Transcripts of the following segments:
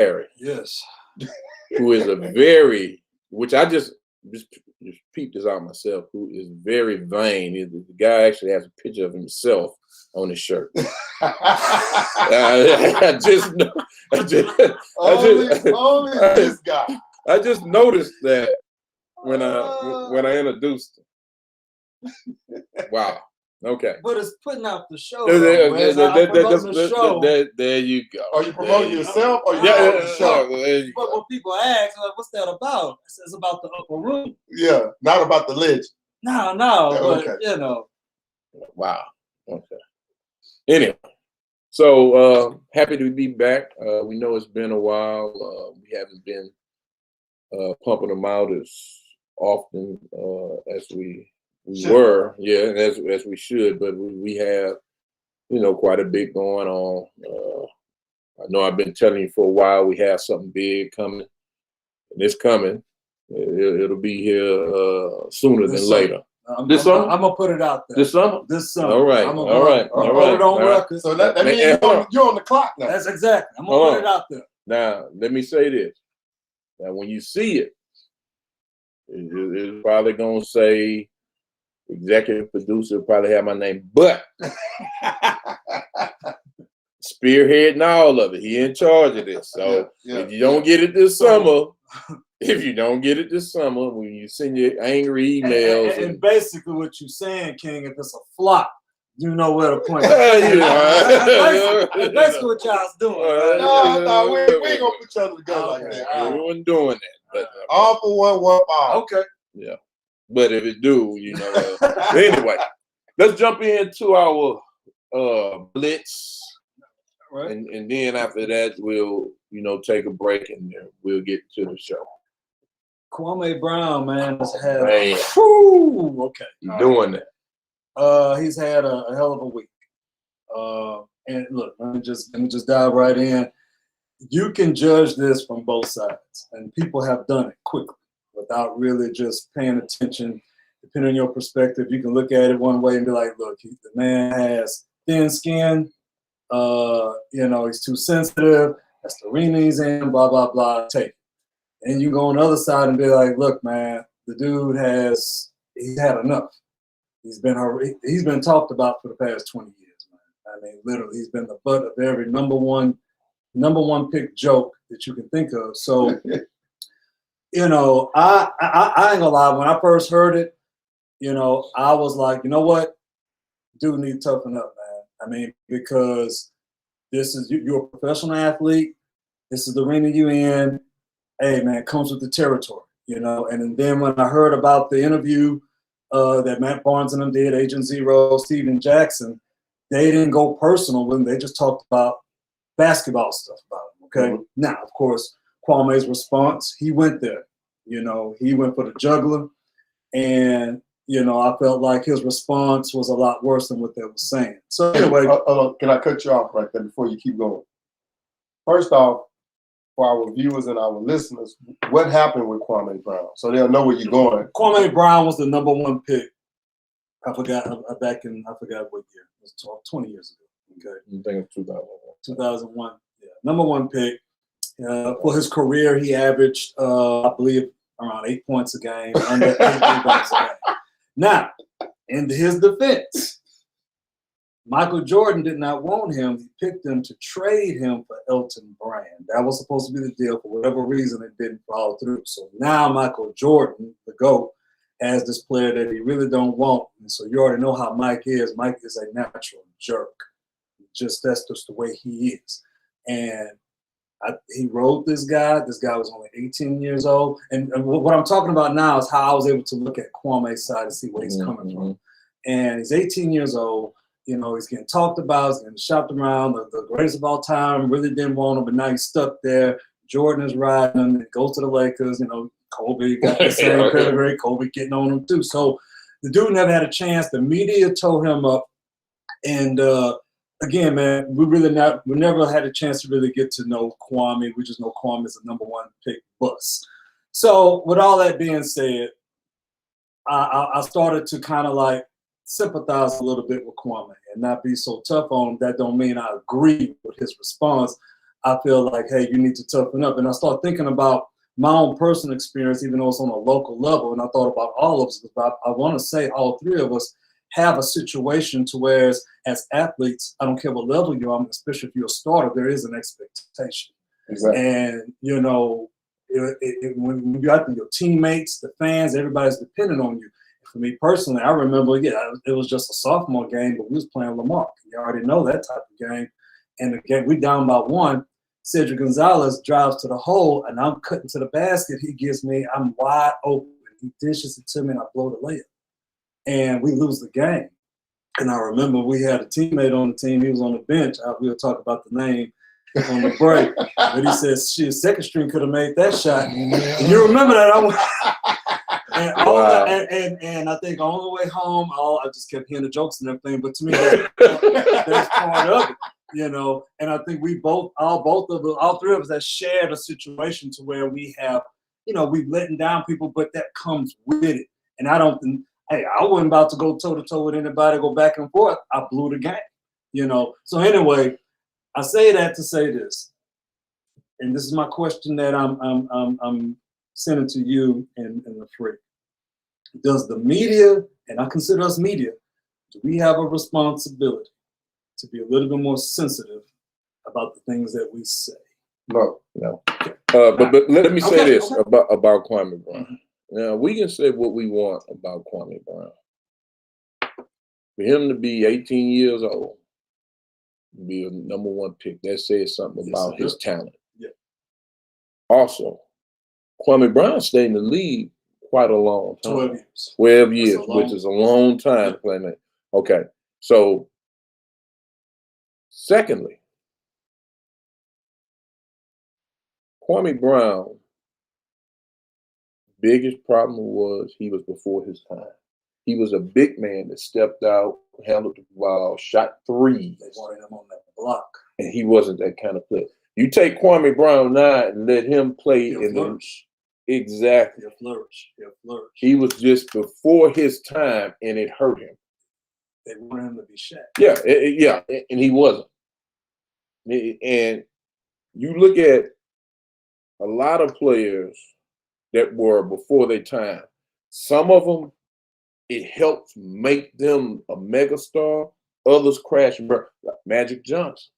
Harry. Yes. Who is a very, which I just peeped this out myself, who is very vain. The guy actually has a picture of himself on his shirt. I just noticed that when I introduced him. Wow. Okay. But it's putting out the show. There you go. Are you promoting yourself or you promoting the show? But when people ask, like, what's that about? It's about the upper room. Yeah, not about the legend. No, but you know. Wow. Okay. Anyway, so happy to be back. We know it's been a while. We haven't been pumping them out as often as we were, and as we should, but we have, quite a bit going on. I know I've been telling you for a while we have something big coming, and it's coming. It'll be here sooner than later. This summer? I'm gonna put it out there. This summer? This summer. All right. All right. Put it on record. So that means you're on the clock now. That's exactly. I'm gonna put it out there. Now, let me say this. Now, when you see it, it's probably gonna say executive producer, probably have my name, but spearheading all of it. He in charge of this. So if you don't get it this summer, when you send your angry emails. And basically what you're saying, King, if it's a flop, you know where to point. That's basically what y'all's doing. No, we ain't gonna put each other together like that. We weren't doing that. But, all for one for all. Okay. Yeah. But if it do, anyway, let's jump into our blitz. Right. And then after that, we'll, take a break and we'll get to the show. Kwame Brown, man, has had okay. He's doing that. He's had a hell of a week. And look, let me just dive right in. You can judge this from both sides, and people have done it quickly without really just paying attention. Depending on your perspective, you can look at it one way and be like, look, the man has thin skin. He's too sensitive. That's the arena he's in, blah, blah, blah, take it. And you go on the other side and be like, look, man, the dude he's had enough. He's been talked about for the past 20 years, man. I mean, literally, he's been the butt of every number one pick joke that you can think of. So, I ain't gonna lie, when I first heard it, I was like, you know what? Dude need to toughen up, man. I mean, because you're a professional athlete. This is the arena you in. Hey, man, it comes with the territory, And then when I heard about the interview that Matt Barnes and them did, Agent Zero, Steven Jackson, they didn't go personal with him. They just talked about basketball stuff about him, okay? Mm-hmm. Now, of course, Kwame's response, he went there. He went for the juggler. And, I felt like his response was a lot worse than what they were saying. So anyway. Can I cut you off right there before you keep going? First off, for our viewers and our listeners, what happened with Kwame Brown? So they'll know where you're going. Kwame Brown was the number one pick. I forgot what year. It was 20 years ago. Okay. I think it's 2001. 2001. Yeah. Number one pick. For his career, he averaged, I believe, around 8 points a game, under 8 rebounds a game. Now, in his defense, Michael Jordan did not want him. He picked him to trade him for Elton Brand. That was supposed to be the deal. For whatever reason, it didn't follow through. So now Michael Jordan, the GOAT, has this player that he really don't want. And so you already know how Mike is. Mike is a natural jerk. That's just the way he is. And he rode this guy. This guy was only 18 years old. And what I'm talking about now is how I was able to look at Kwame's side and see where he's coming from. And he's 18 years old. He's getting talked about, he's getting shopped around, the greatest of all time, really didn't want him, but now he's stuck there. Jordan is riding him, goes to the Lakers, Kobe got the same pedigree, Kobe getting on him too. So the dude never had a chance. The media tore him up. And again, man, we never had a chance to really get to know Kwame. We just know Kwame is a number one pick bust. So with all that being said, I started to kind of like sympathize a little bit with Kwame and not be so tough on him. That don't mean I agree with his response, I feel like, hey, you need to toughen up. And I start thinking about my own personal experience, even though it's on a local level. And I thought about all of us. I want to say all three of us have a situation to where, as athletes, I don't care what level you're on, especially if you're a starter, there is an expectation. Exactly. And, you know, when you're out there, your teammates, the fans, everybody's dependent on you. For me personally, I remember, it was just a sophomore game, but we was playing Lamar. You already know that type of game. And the game, we down by 1. Cedric Gonzalez drives to the hole, and I'm cutting to the basket. He gives me, I'm wide open. He dishes it to me, and I blow the layup. And we lose the game. And I remember we had a teammate on the team. He was on the bench. We'll talk about the name on the break. But he says, shit, second string could have made that shot. And you remember that? And I think on the way home, I just kept hearing the jokes and everything. But to me, that's part of it, you know. And I think all three of us have shared a situation to where we have, you know, we've letting down people, but that comes with it. And I don't think, hey, I wasn't about to go toe to toe with anybody, go back and forth. I blew the game, you know. So anyway, I say that to say this, and this is my question that I'm sending to you and the free. Does the media, and I consider us media, do we have a responsibility to be a little bit more sensitive about the things that we say? No. But let me say this about Kwame Brown. Mm-hmm. Now, we can say what we want about Kwame Brown. For him to be 18 years old, be a number 1 pick, that says something about his talent. Yeah. Also, Kwame Brown stayed in the league quite a long time. 12 years. 12 years, which is a long time to play that. Okay. So, secondly, Kwame Brown, biggest problem was he was before his time. He was a big man that stepped out, handled the ball, shot threes. They wanted him on that block. And he wasn't that kind of player. You take Kwame Brown now and let him play He'll in flourish. Exactly. He'll flourish. He was just before his time, and it hurt him. They wanted him to be Shaq. Yeah, and he wasn't. And you look at a lot of players that were before their time. Some of them, it helps make them a megastar. Others crash and burn. Like Magic Johnson,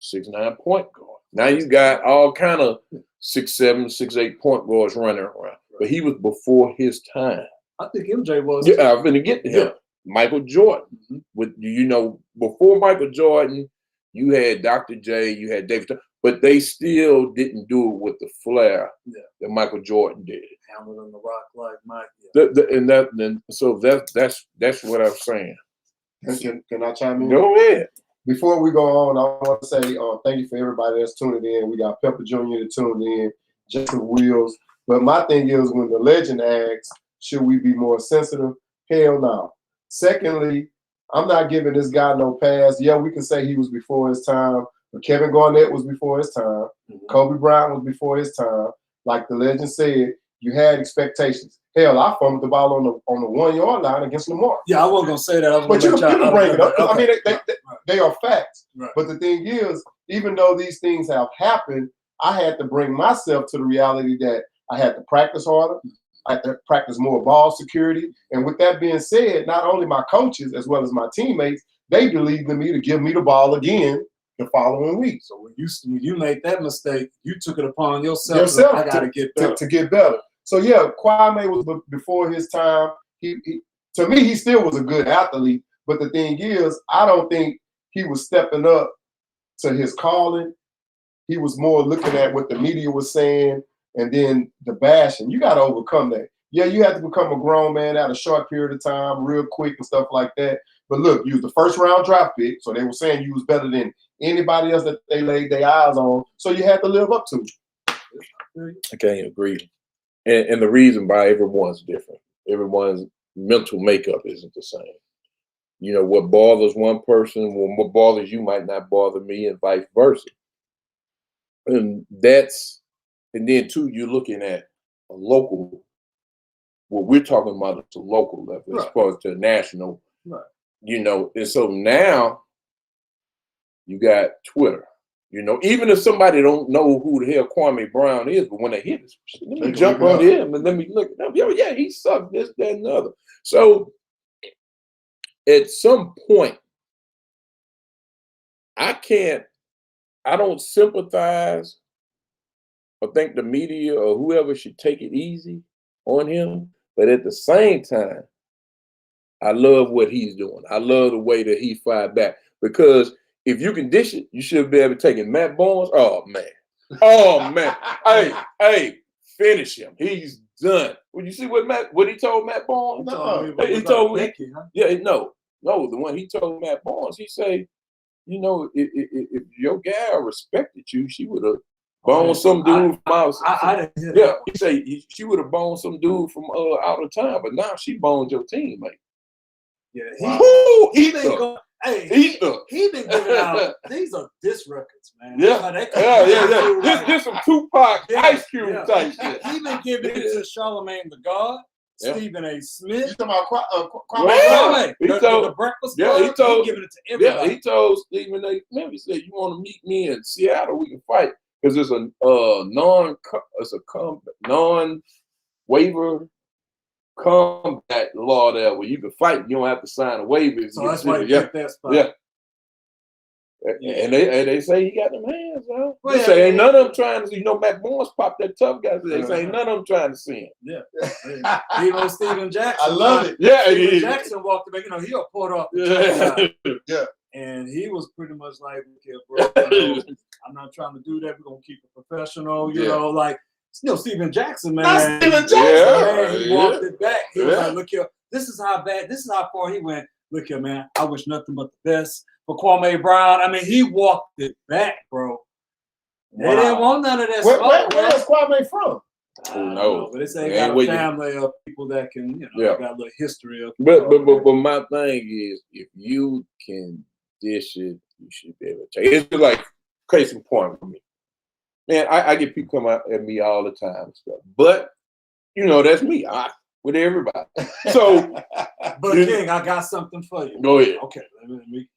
6'9" point guard. Now you got all kind of 6'7", 6'8" point guards running around. But he was before his time. I think MJ was. Yeah, I'm going to get to him. Yeah. Michael Jordan. Mm-hmm. With, you know, before Michael Jordan, you had Dr. J, you had David, but they still didn't do it with the flair that Michael Jordan did. Handling the rock like Mike. Yeah. So that's what I'm saying. Can I chime in? Go ahead. Before we go on, I want to say thank you for everybody that's tuning in. We got Pepper Jr. that tuned in, Jason Wheels. But my thing is, when the legend asks, should we be more sensitive? Hell no. Secondly, I'm not giving this guy no pass. Yeah, we can say he was before his time, but Kevin Garnett was before his time. Mm-hmm. Kobe Bryant was before his time. Like the legend said, you had expectations. Hell, I fumbled the ball on the 1 yard line against Lamar. Yeah, I wasn't gonna say that. But you can bring it up. Okay. I mean, they are facts. Right. But the thing is, even though these things have happened, I had to bring myself to the reality that I had to practice harder. I had to practice more ball security. And with that being said, not only my coaches as well as my teammates, they believed in me to give me the ball again the following week. So when you made that mistake, you took it upon yourself. I got to get better. To get better. So yeah, Kwame was before his time. He to me, he still was a good athlete. But the thing is, I don't think he was stepping up to his calling. He was more looking at what the media was saying, and then the bashing. You got to overcome that. Yeah, you have to become a grown man at a short period of time, real quick and stuff like that. But look, you was the first round draft pick, so they were saying you was better than anybody else that they laid their eyes on. So you had to live up to it. I can't agree. And the reason why everyone's different. Everyone's mental makeup isn't the same. You know, what bothers one person, what bothers you might not bother me, and vice versa. And then too, you're looking at a local, what we're talking about at the local level, as opposed to national. Right. You know, and so now you got Twitter, You know, even if somebody don't know who the hell Kwame Brown is, but when they hear this, let me jump on him and let me look at him. Yeah, he sucked this, that, and the other. So at some point, I don't sympathize or think the media or whoever should take it easy on him. But at the same time, I love what he's doing. I love the way that he fired back. Because if you can dish it, you should be able to take it. Matt Barnes, oh man. Hey, finish him. He's done. Would you see what he told Matt Barnes? No. He told me, no, the one he told Matt Barnes, he say, you know, if your gal respected you, she would have boned some dude from outside. Yeah, he say she would have boned some dude from out of town, but now she boned your teammate. Yeah, he been giving out. These are diss records, man. Yeah. This some Tupac, Ice Cube type shit. He been giving it to Charlamagne the God, Stephen A. Smith. You talking about Kwame? The Breakfast Club. He told, giving it to everybody. Yeah, he told Stephen A. Smith. He said, "You want to meet me in Seattle? We can fight because it's a non-waiver combat law there where you can fight. You don't have to sign a waiver. So that's why you get that spot. Yeah. And they say he got them hands, huh? Well, they say ain't none of them trying to see. You know, Matt Barnes popped that tough guy. They say ain't none of them trying to see him. Yeah. Even Steven Jackson. I love it. Yeah, Steven Jackson walked back. You know, he got pulled off the side. Yeah. And he was pretty much like, okay, bro, you know, I'm not trying to do that. We're gonna keep it professional. You know, like Steven Jackson, man. That's Steven Jackson. Man, he walked it back. He was like, look here, this is how far he went. Look here, man. I wish nothing but the best for Kwame Brown. I mean, he walked it back, bro. They didn't want none of that spot. Where is Kwame from? Who knows? But they say he got a family of people that can, you know, got a little history of. But my thing is, if you can dish it, you should be able to take it. It's just like case in point for me. Man, I get people come out at me all the time and stuff. But, you know, that's me. With everybody. So, but King, I got something for you. Go ahead. Okay, let me.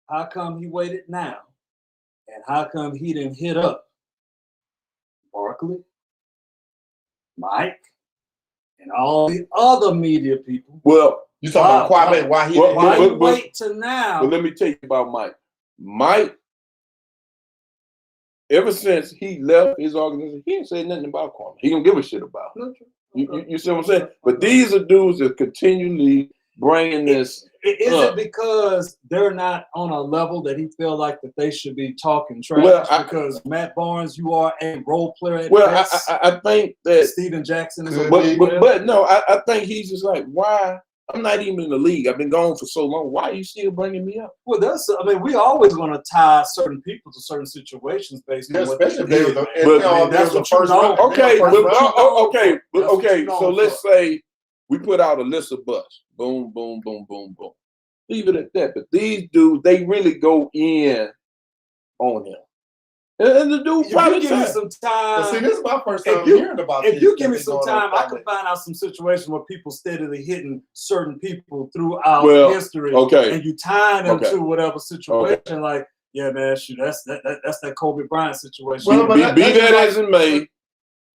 How come he waited now? And how come he didn't hit up Barkley, Mike, and all the other media people? Well, you talking about Kwame? Why he wait to now? Well, let me tell you about Mike. Mike, ever since he left his organization, he ain't said nothing about Kwame. He don't give a shit about him. You see what I'm saying? But these are dudes that continually bringing this. Is it because they're not on a level that he feel like that they should be talking trash? Because Matt Barnes, you are a role player at best. I think that Steven Jackson is but no, I think he's just like, why? I'm not even in the league. I've been gone for so long. Why are you still bringing me up? Well, we always going to tie certain people to certain situations based on what they did. That's the first round. Okay. So let's say we put out a list of busts. Boom, boom, boom, boom, boom. Leave it at that. But these dudes, they really go in on him. And the dude probably give me some time. See, this is my first time hearing about this. If you give me some time, I can find out some situations where people steadily hitting certain people throughout history. Okay. And you tie them to whatever situation. Like, yeah, man, shoot, that's that Kobe Bryant situation. Well, be that as it may,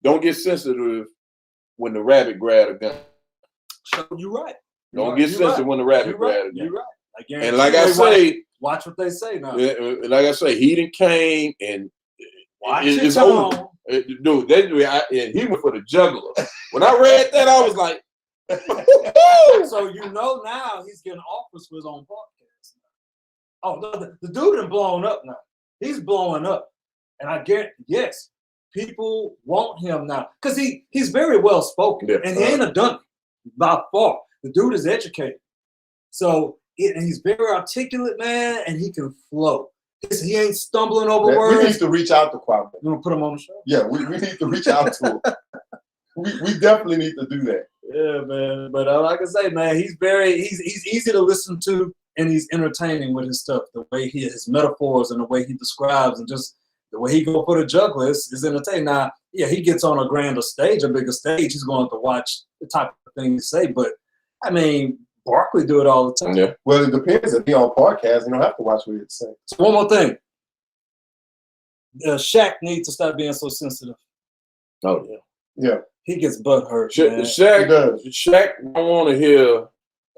don't get sensitive when the rabbit grab a gun. You're right. Don't get sensitive when the rabbit grab a gun. You're right. And like I say, watch what they say now. Like I say, he done came and it's over. Dude, and he went for the juggler. When I read that, I was like, so you know now he's getting offers for his own podcast. Oh, no, the dude is blown up now. He's blowing up. And I guarantee, yes, people want him now. Because he's very well spoken. Yeah. And he ain't a dummy by far. The dude is educated. So he's very articulate, man, and he can flow. He ain't stumbling over words. We need to reach out to Kwame. You want to put him on the show? Yeah, we need to reach out to him. We definitely need to do that. Yeah, man. But like I say, man, he's easy to listen to, and he's entertaining with his stuff. The way his metaphors and the way he describes, and just the way he go for the juggler is entertaining. Now, yeah, he gets on a grander stage, a bigger stage. He's going to watch the type of thing he say. But I mean, Barkley do it all the time. Yeah. Well, it depends. If he on podcast, you don't have to watch what he say. So one more thing. Shaq needs to stop being so sensitive. Oh yeah. Yeah. He gets butt hurt. Shaq, Man. Shaq don't want to hear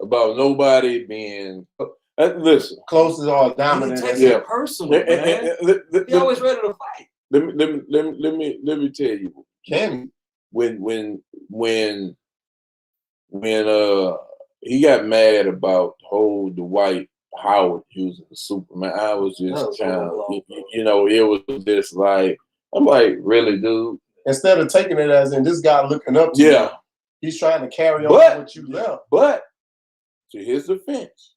about nobody being. Listen, Closest or He dominant. takes Yeah. it personal, man. He always ready to fight. Let me tell you. Can When he got mad about the whole Dwight Howard using the Superman, I was just kind of, you know, it was just like, I'm like, really, dude? instead of taking it as in this guy looking up to you, he's trying to carry on what you left. But to his defense,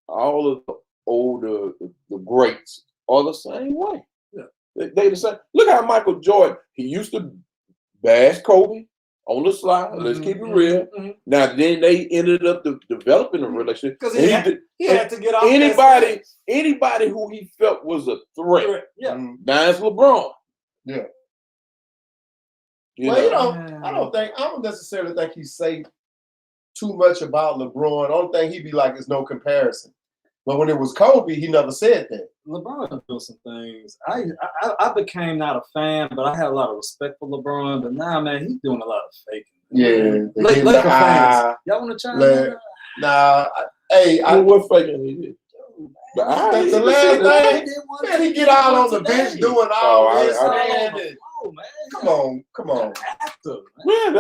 all of the older, the greats are the same way. Yeah. They the same. Look how Michael Jordan, he used to bash Kobe on the slide. Let's keep it real. Now then they ended up developing a relationship. Because he had to get off anybody who he felt was a threat. Yeah. Now it's LeBron. Yeah. You well, know? I don't necessarily think he say too much about LeBron. The only thing he'd be like is no comparison. But when it was Kobe, he never said that. LeBron doing some things. I became not a fan, but I had a lot of respect for LeBron. But now, man, he's doing a lot of faking. Yeah. Laker fans, y'all want to chime in? Nah. Hey, what faking he did? The last thing, man, he get out on the bench doing all this, man. Come on. Man,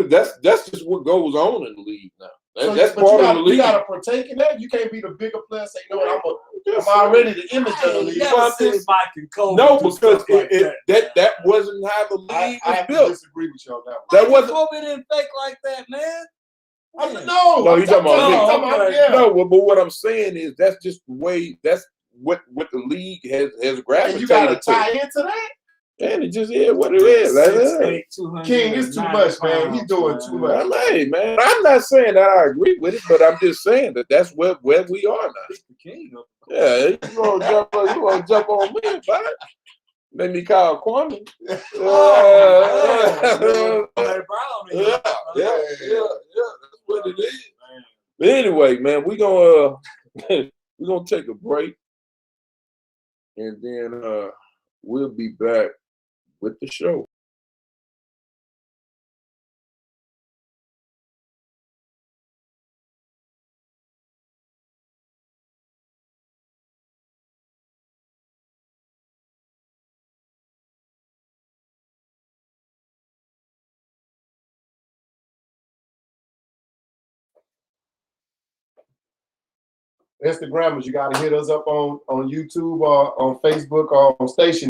that's just what goes on in the league now. That's but part of the league. You got to partake in that. You can't be the bigger player. Say, you know what? I'm already the image of the league. No, because that wasn't how the league was built. I disagree with you on that. That wasn't. Kobe didn't fake like that, man. No, you talking about yeah. No, but what I'm saying is that's just the way. That's what the league has gravitated. And you got to tie into that. And it just is what it is. King, it's too much, man. He's doing too much. Hey, man, I'm not saying that I agree with it, but I'm just saying that that's where we are now. Yeah, you want to jump on me, man? Let me call Kwame. That's what it is. But anyway, man, we're gonna take a break, and then we'll be back with the show. Instagrammers, you got to hit us up on YouTube or on Facebook or on Station.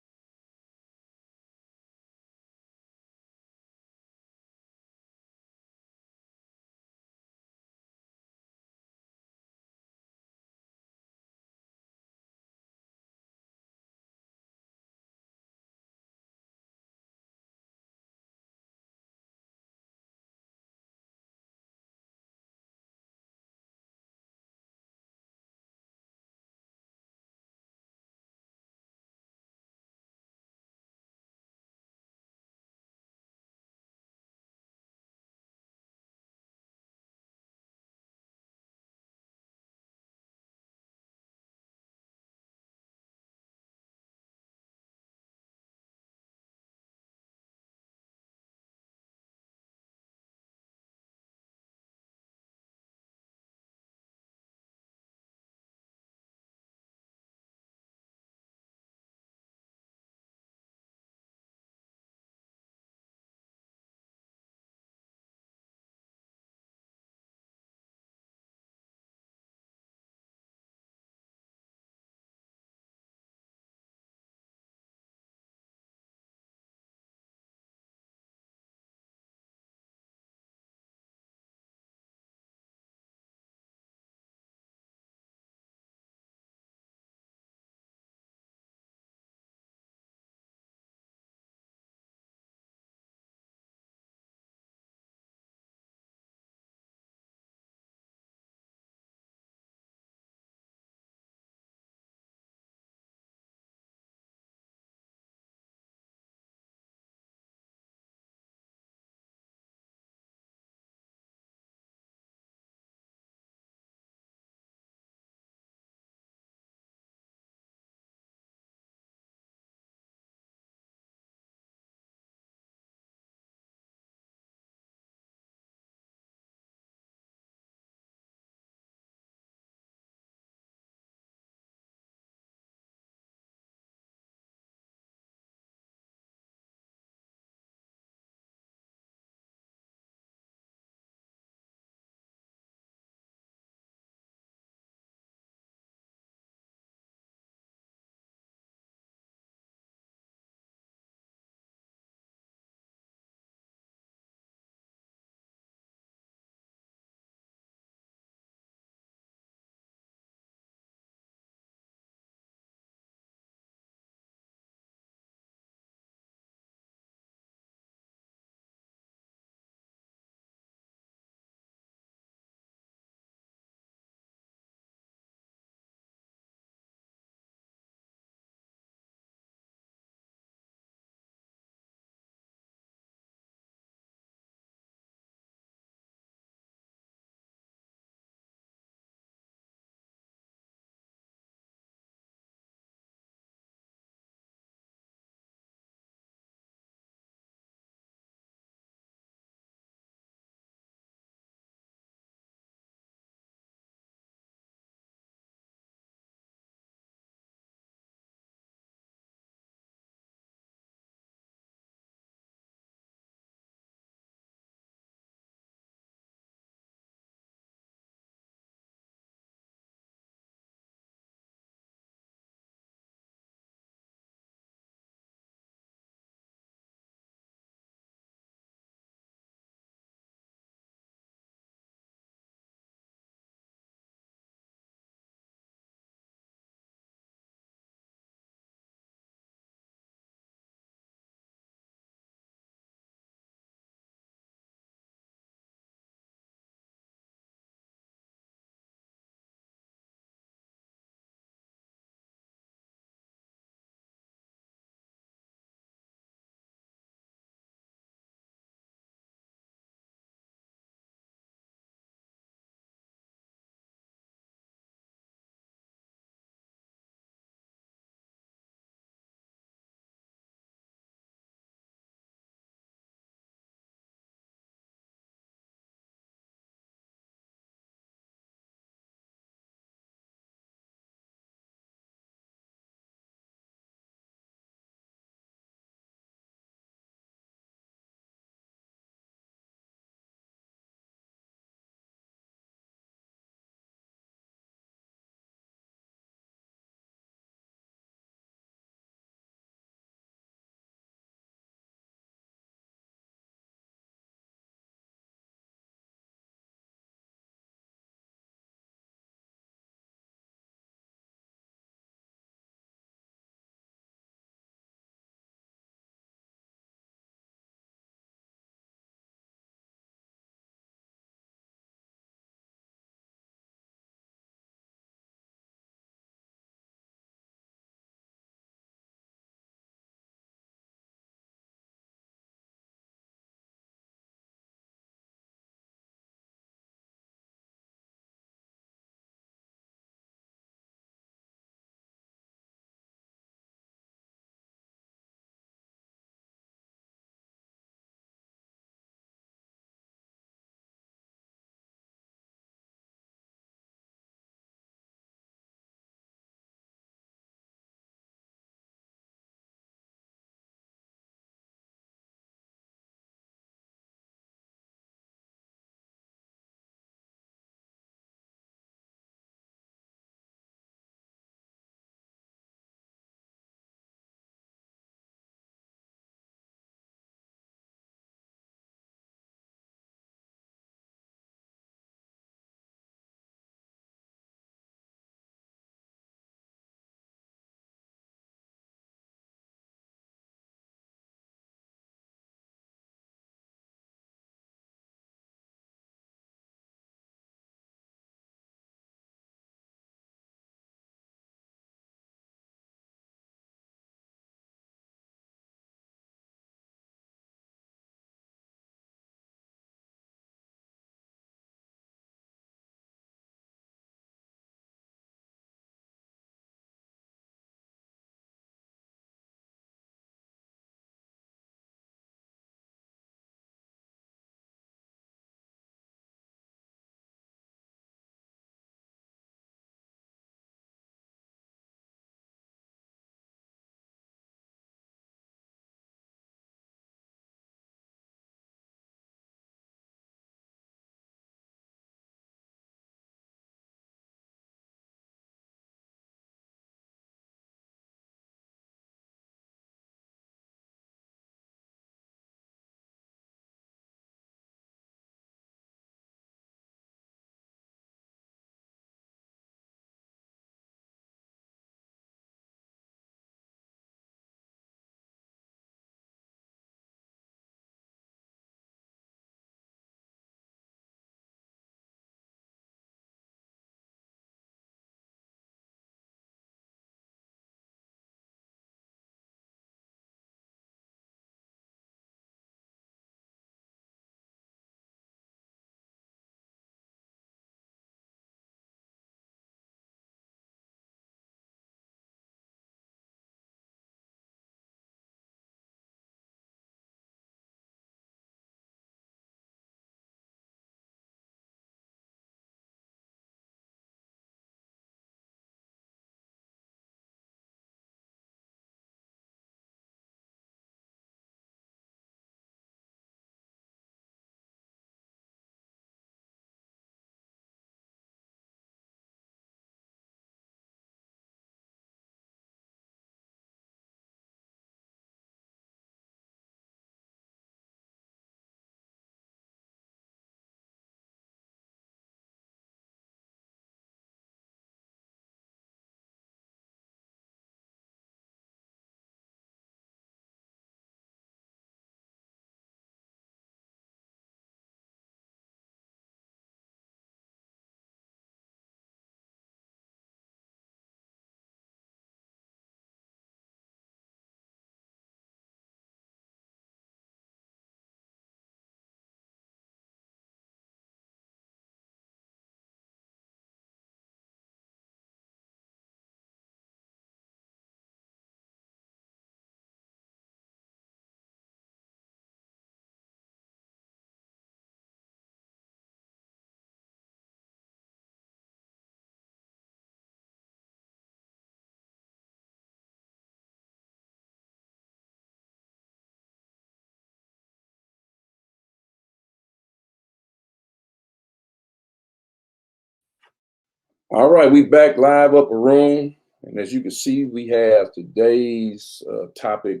All right, we back live upper room, and as you can see, we have today's topic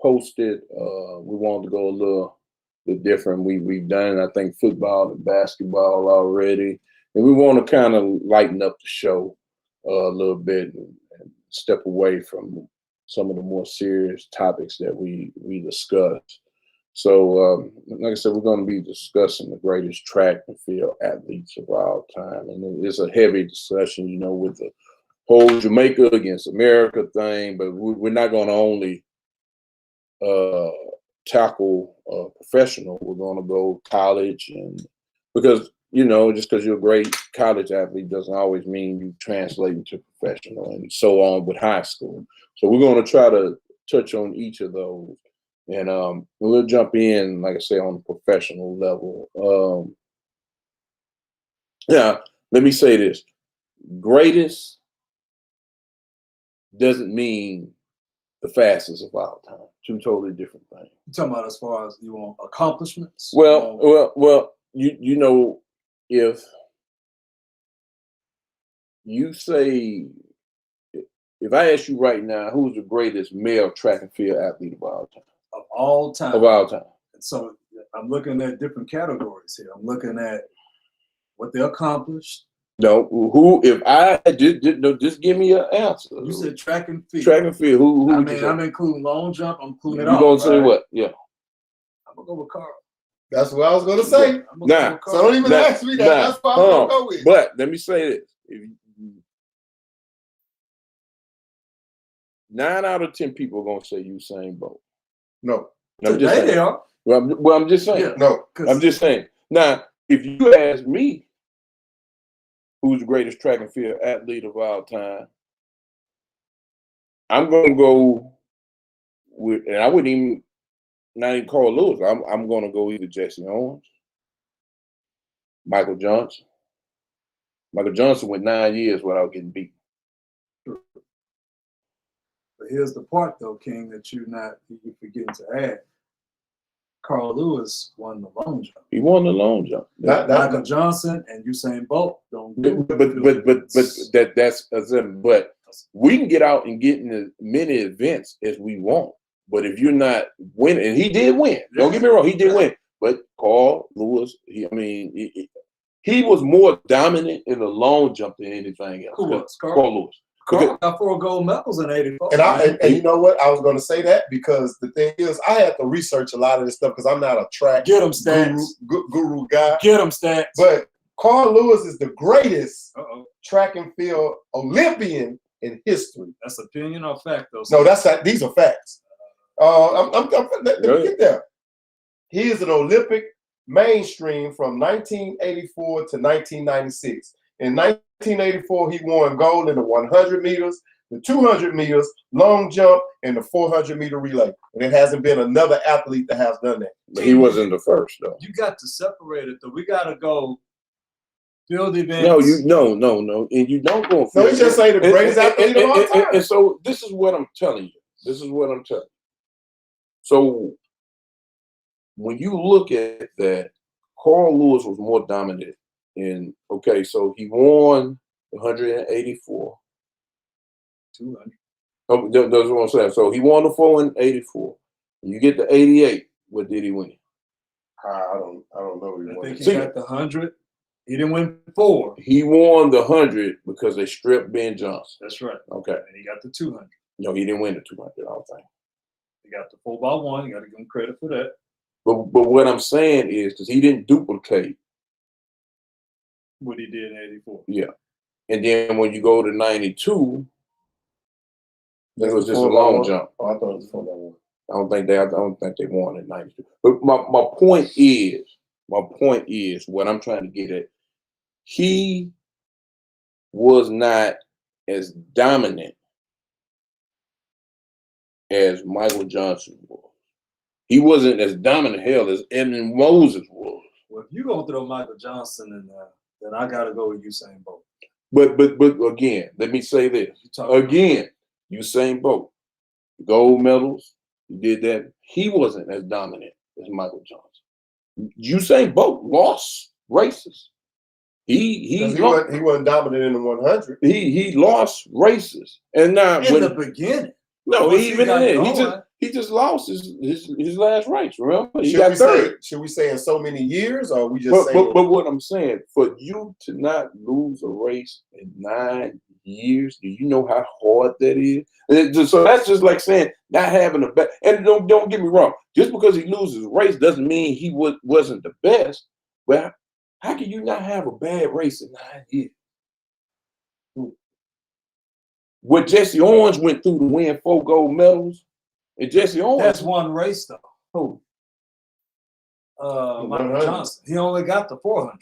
posted. We wanted to go a little bit different. We've done, I think, football and basketball already, and we want to kind of lighten up the show a little bit and step away from some of the more serious topics that we discuss. So, like I said, we're going to be discussing the greatest track and field athletes of all time. And it's a heavy discussion, you know, with the whole Jamaica against America thing, but we're not going to only tackle professional. We're going to go college, and because, you know, just because you're a great college athlete doesn't always mean you translate into professional, and so on with high school. So we're going to try to touch on each of those. And we'll jump in, like I say, on the professional level. Yeah, let me say this. Greatest doesn't mean the fastest of all time. Two totally different things. You talking about as far as you want accomplishments? Well, you know, if you say, if I ask you right now, who's the greatest male track and field athlete of all time? Of all time. Of all time. So I'm looking at different categories here. I'm looking at what they accomplished. No, who? If I just give me an answer. You said track and field. Track and field. Who? I mean, I'm including long jump. I'm including it all. You gonna say what? Yeah. I'm gonna go with Carl. That's what I was gonna say. Nah, so don't even ask me that. That's what I'm gonna go with. But let me say this: 9 out of 10 people are gonna say Usain Bolt. No. I'm just saying. They are. Well, I'm just saying. Yeah, no. I'm just saying. Now, if you ask me who's the greatest track and field athlete of all time, I'm gonna go with, and I wouldn't even call Lewis. I'm gonna go either Jesse Owens, Michael Johnson. Michael Johnson went 9 years without getting beat. But here's the part, though, King, that you're forgetting to add. Carl Lewis won the long jump. He won the long jump. Michael Johnson and Usain Bolt don't do but that's but we can get out and get in as many events as we want. But if you're not winning, and he did win. Don't get me wrong, he did win. But Carl Lewis, he was more dominant in the long jump than anything else. Who was? Carl Lewis. Carl got 4 gold medals in '84. And you know what? I was going to say that because the thing is, I had to research a lot of this stuff because I'm not a track guru guy. Get them stats. But Carl Lewis is the greatest track and field Olympian in history. That's opinion or fact, though? No, these are facts. Let me get there. He is an Olympic mainstream from 1984 to 1996. In 1984, he won gold in the 100 meters, the 200 meters, long jump, and the 400-meter relay. And it hasn't been another athlete that has done that. But he wasn't the first, though. You got to separate it, though. We got to go field events. No. And you don't go. No, he just say the greatest athlete of all time. And so this is what I'm telling you. So when you look at that, Carl Lewis was more dominant. So he won 184. 200. Oh, that's what I'm saying. So he won the 484. You get the 88. What did he win? I don't know. I think he got the 100. He didn't win 4. He won the 100 because they stripped Ben Johnson. That's right. Okay. And he got the 200. No, he didn't win the 200. I don't think. He got the 4x1. You got to give him credit for that. But what I'm saying is, because he didn't duplicate what he did in '84. Yeah. And then when you go to 92, it was just a long jump. Oh, I thought it was 4x1. I don't think they won in 92. But my point is, what I'm trying to get at, he was not as dominant as Michael Johnson was. He wasn't as dominant as Edmund Moses was. Well, if you're going to throw Michael Johnson in there, then I got to go with Usain Bolt. But again, let me say this. Again, Usain Bolt, gold medals, he did that. He wasn't as dominant as Michael Johnson. Usain Bolt lost races. He wasn't dominant in the 100. He lost races, and now in the beginning. No, even in it, he just lost his last race. Remember, he got third. Should we say in so many years, or we just saying? But what I'm saying, for you to not lose a race in 9 years, do you know how hard that is? So that's just like saying not having a best. And don't get me wrong, just because he loses a race doesn't mean he wasn't the best. But how can you not have a bad race in 9 years? What Jesse Owens went through to win 4 gold medals, and Jesse Owens. That's one race though. Who? Michael Johnson. He only got the 400.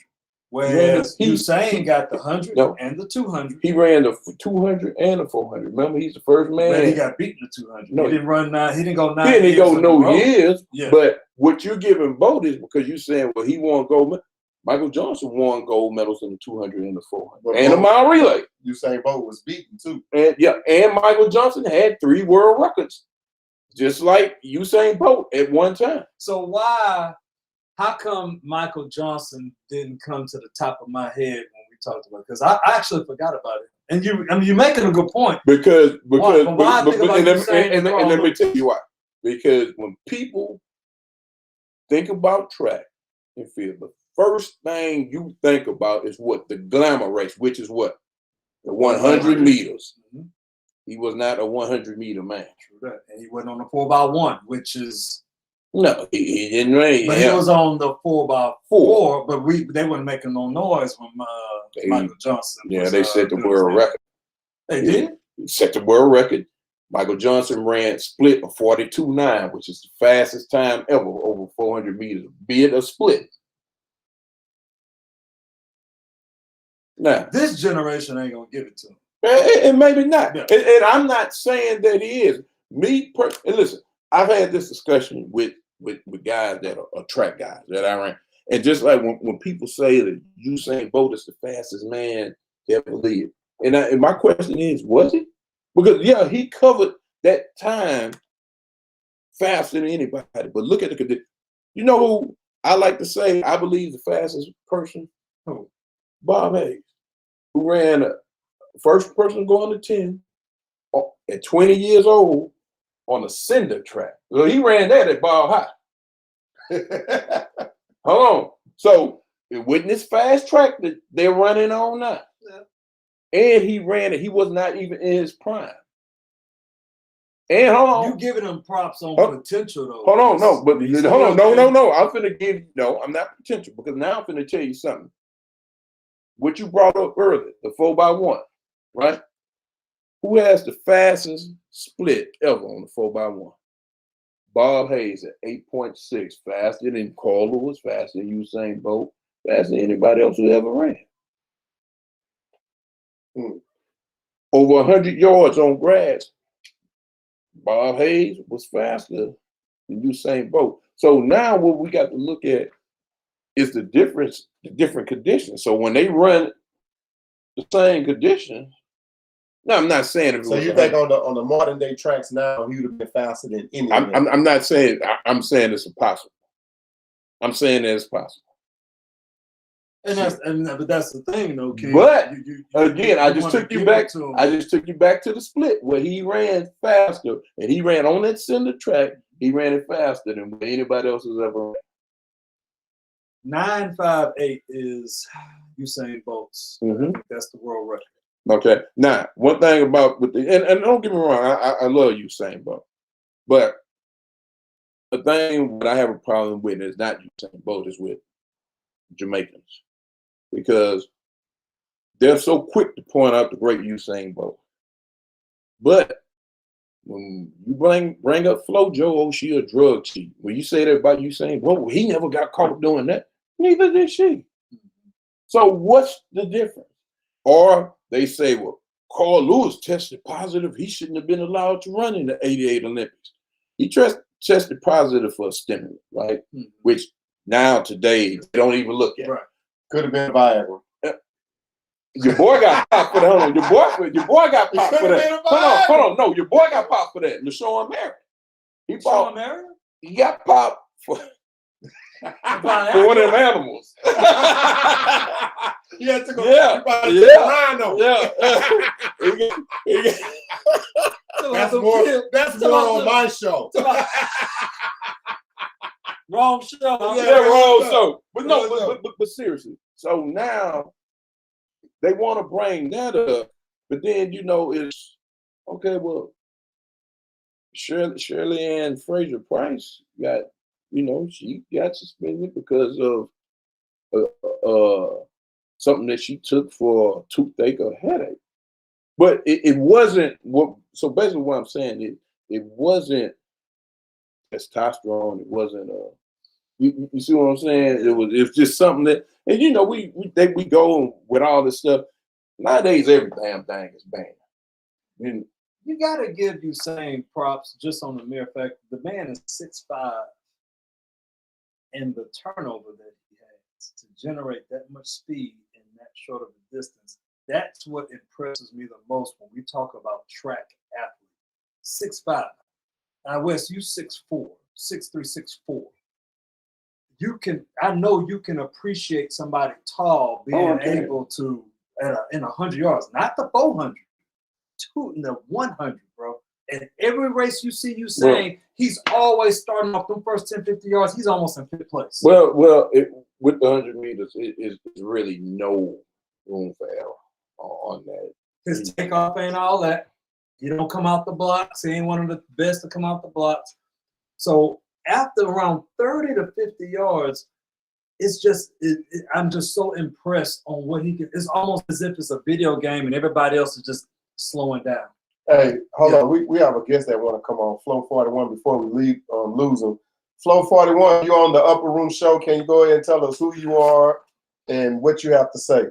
Whereas Usain got the 100 and the 200. He ran the 200 and the 400. Remember, he's the first man. But he got beaten the 200. No, he didn't run 9. He didn't go 9. He didn't go no years. Yeah. But what you're giving both is because you're saying, well, he won gold medal. Michael Johnson won gold medals in the 200 and the 400 and a mile relay. Usain Bolt was beaten too. And Michael Johnson had 3 world records, just like Usain Bolt at one time. So how come Michael Johnson didn't come to the top of my head when we talked about it? Because I actually forgot about it. And you're making a good point. Because let me tell you why. Because when people think about track and field, the first thing you think about is what? The glamour race, which is what? The 100 meters. Mm-hmm. He was not a 100-meter man. True. And he wasn't on the 4x1, which is... No, he didn't rain. But he was on the 4x4, but they weren't making no noise when Michael Johnson was, they set the world record. They did? He set the world record. Michael Johnson ran split of 42.9, which is the fastest time ever over 400 meters, be it a split. Now, this generation ain't gonna give it to him. And maybe not. Yeah. And I'm not saying that he is. And listen, I've had this discussion with guys that are track guys that I ran. And just like when people say that Usain Bolt is the fastest man to ever live. And my question is, was he? Because, he covered that time faster than anybody. But look at the condition. You know who I like to say I believe the fastest person? Who? Bob Hayes, who ran first person to go on the 10 at 20 years old on a cinder track. So he ran that at Ball High. Hold on. So it wasn't this fast track that they're running on now. Yeah. And he ran it. He was not even in his prime. And hold on. You giving him props on potential though. Hold on, no. But hold on, no. I'm finna give I'm not potential because now I'm finna tell you something. What you brought up earlier, the 4x1, right? Who has the fastest split ever on the 4x1? Bob Hayes at 8.6, faster than Carl Lewis, faster than Usain Bolt, faster than anybody else who ever ran. Over 100 yards on grass, Bob Hayes was faster than Usain Bolt. So now what we got to look at is the different conditions. So when they run the same conditions, no, I'm not saying. So you think on the modern day tracks now, he would have been faster than any? I'm not saying. I'm saying it's impossible. I'm saying that it's possible. But that's the thing, though. King. But again, I just took you back to the split where he ran faster, and he ran on that cinder track. He ran it faster than anybody else has ever ran. 9.58 is Usain Bolt's. Mm-hmm. That's the world record. Okay. Now, one thing about and don't get me wrong, I love Usain Bolt, but the thing that I have a problem with is not Usain Bolt, is with Jamaicans, because they're so quick to point out the great Usain Bolt, but when you bring up FloJo, she a drug cheat. When you say that about Usain Bolt, he never got caught doing that. Neither did she. So what's the difference? Or they say, well, Carl Lewis tested positive. He shouldn't have been allowed to run in the '88 Olympics. He tested positive for a stimulant, right? Mm-hmm. Which now today they don't even look at. Right. Could have been Viagra. Your boy got popped for that. Hold on. Your boy got popped for that. Hold on. No, your boy got popped for that. LaShawn Merritt. He got popped for. for one of them animals. Yeah, to go. Yeah. Rhino. Yeah. That's more on my show. Wrong show. Yeah, wrong show. But no, but seriously. So now they want to bring that up, but then it's okay. Well, Shirley Ann Fraser Price got, she got suspended because of something that she took for a toothache or headache. But it wasn't what. So basically, what I'm saying it wasn't testosterone. It wasn't you see what I'm saying? It was just something that, and we go with all this stuff. Nowadays, every damn thing is banned. And you gotta give Usain props just on the mere fact the man is 6'5", and the turnover that he has to generate that much speed in that short of a distance. That's what impresses me the most when we talk about track athletes. 6'5". Now, Wes, you 6'4", 6'3", 6'4". I know you can appreciate somebody tall being able to in 100 yards, not the 400, in the 100, bro. And every race you see Usain, he's always starting off them first 10, 50 yards. He's almost in fifth place. Well, with the 100 meters, it's really no room for error on that. His takeoff ain't all that. He don't come out the blocks. He ain't one of the best to come out the blocks. So after around 30 to 50 yards, it's just I'm just so impressed on what he can. It's almost as if it's a video game and everybody else is just slowing down. Hey, hold on. We have a guest that want to come on. Flow 41 before we lose him. Flow 41, you're on the Upper Room Show. Can you go ahead and tell us who you are and what you have to say?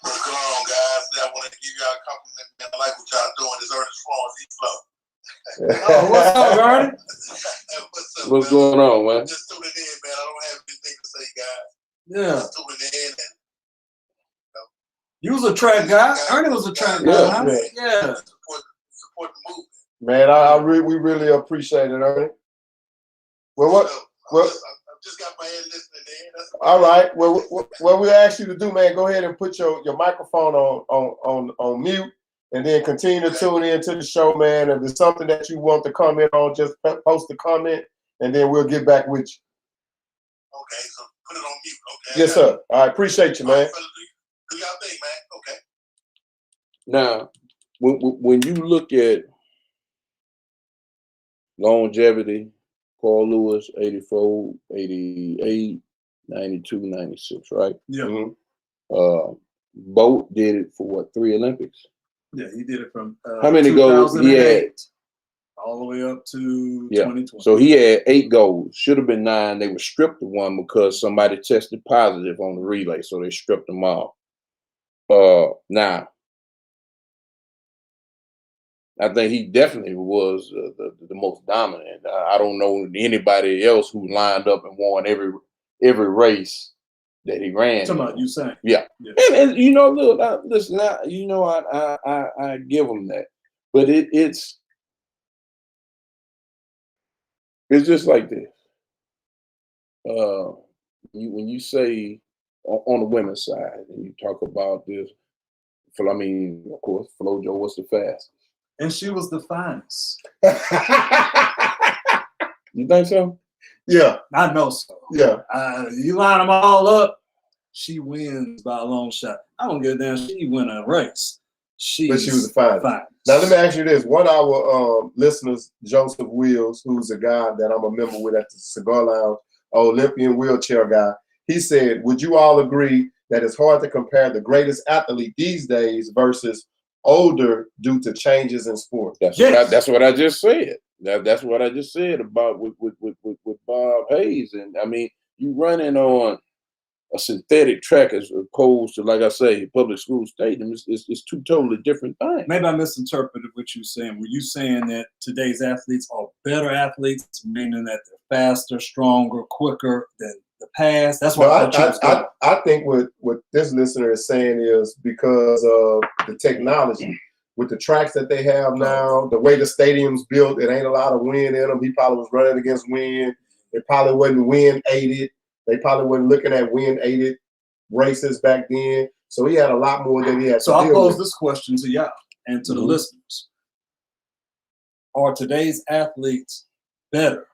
What's going on, guys? I want to give y'all a compliment, man. I like what y'all doing. This Ernest Florence, Flow. Oh, what's up, Ernie? What's up, What's man? going on, man? Just tuning in, man. I don't have anything to say, guys. Yeah. Just tuning in and You was a track guy. Ernie was a track guy, huh? Yeah. Support the movement. Man, we really appreciate it, Ernie. Well, I've just got my head listening in. All right. Well, what we ask you to do, man, go ahead and put your microphone on mute, and then continue to tune in to the show, man. If there's something that you want to comment on, just post a comment, and then we'll get back with you. Okay, so put it on mute. Okay. Yes, sir. All right. Appreciate you, man. Do y'all think, man? Okay. Now, when you look at longevity, Carl Lewis, 84, 88, 92, 96, right? Yeah. Mm-hmm. Bolt did it for what, 3 Olympics? Yeah, he did it from how many goals he had? All the way up to 2020. So he had 8 goals. Should have been 9. They were stripped of 1 because somebody tested positive on the relay, so they stripped them off. Now, I think he definitely was the most dominant. I don't know anybody else who lined up and won every race that he ran. Talking about Usain. Yeah. And look, listen, I give him that, but it's just like this. When you say on the women's side, and you talk about this, of course, FloJo was the fastest. And she was the finest. You think so? Yeah. I know so. Yeah. You line them all up, she wins by a long shot. I don't give a damn. She win a race. But she was the finest. Now, let me ask you this. One of our listeners, Joseph Wills, who's a guy that I'm a member with at the Cigar Lounge, Olympian wheelchair guy, he said, would you all agree that it's hard to compare the greatest athlete these days versus older due to changes in sports? That's what I just said. That's what I just said about with Bob Hayes. And I mean, you running on a synthetic track as opposed to, like I say, public school stadium. It's 2 totally different things. Maybe I misinterpreted what you were saying. Were you saying that today's athletes are better athletes, meaning that they're faster, stronger, quicker than the past? That's what I think what this listener is saying is because of the technology. With the tracks that they have now, the way the stadium's built, it ain't a lot of wind in them. He probably was running against wind. It probably wasn't wind-aided. They probably weren't looking at wind-aided races back then. So he had a lot more than he had So to I'll deal pose with. this question to y'all and to the listeners. Are today's athletes better?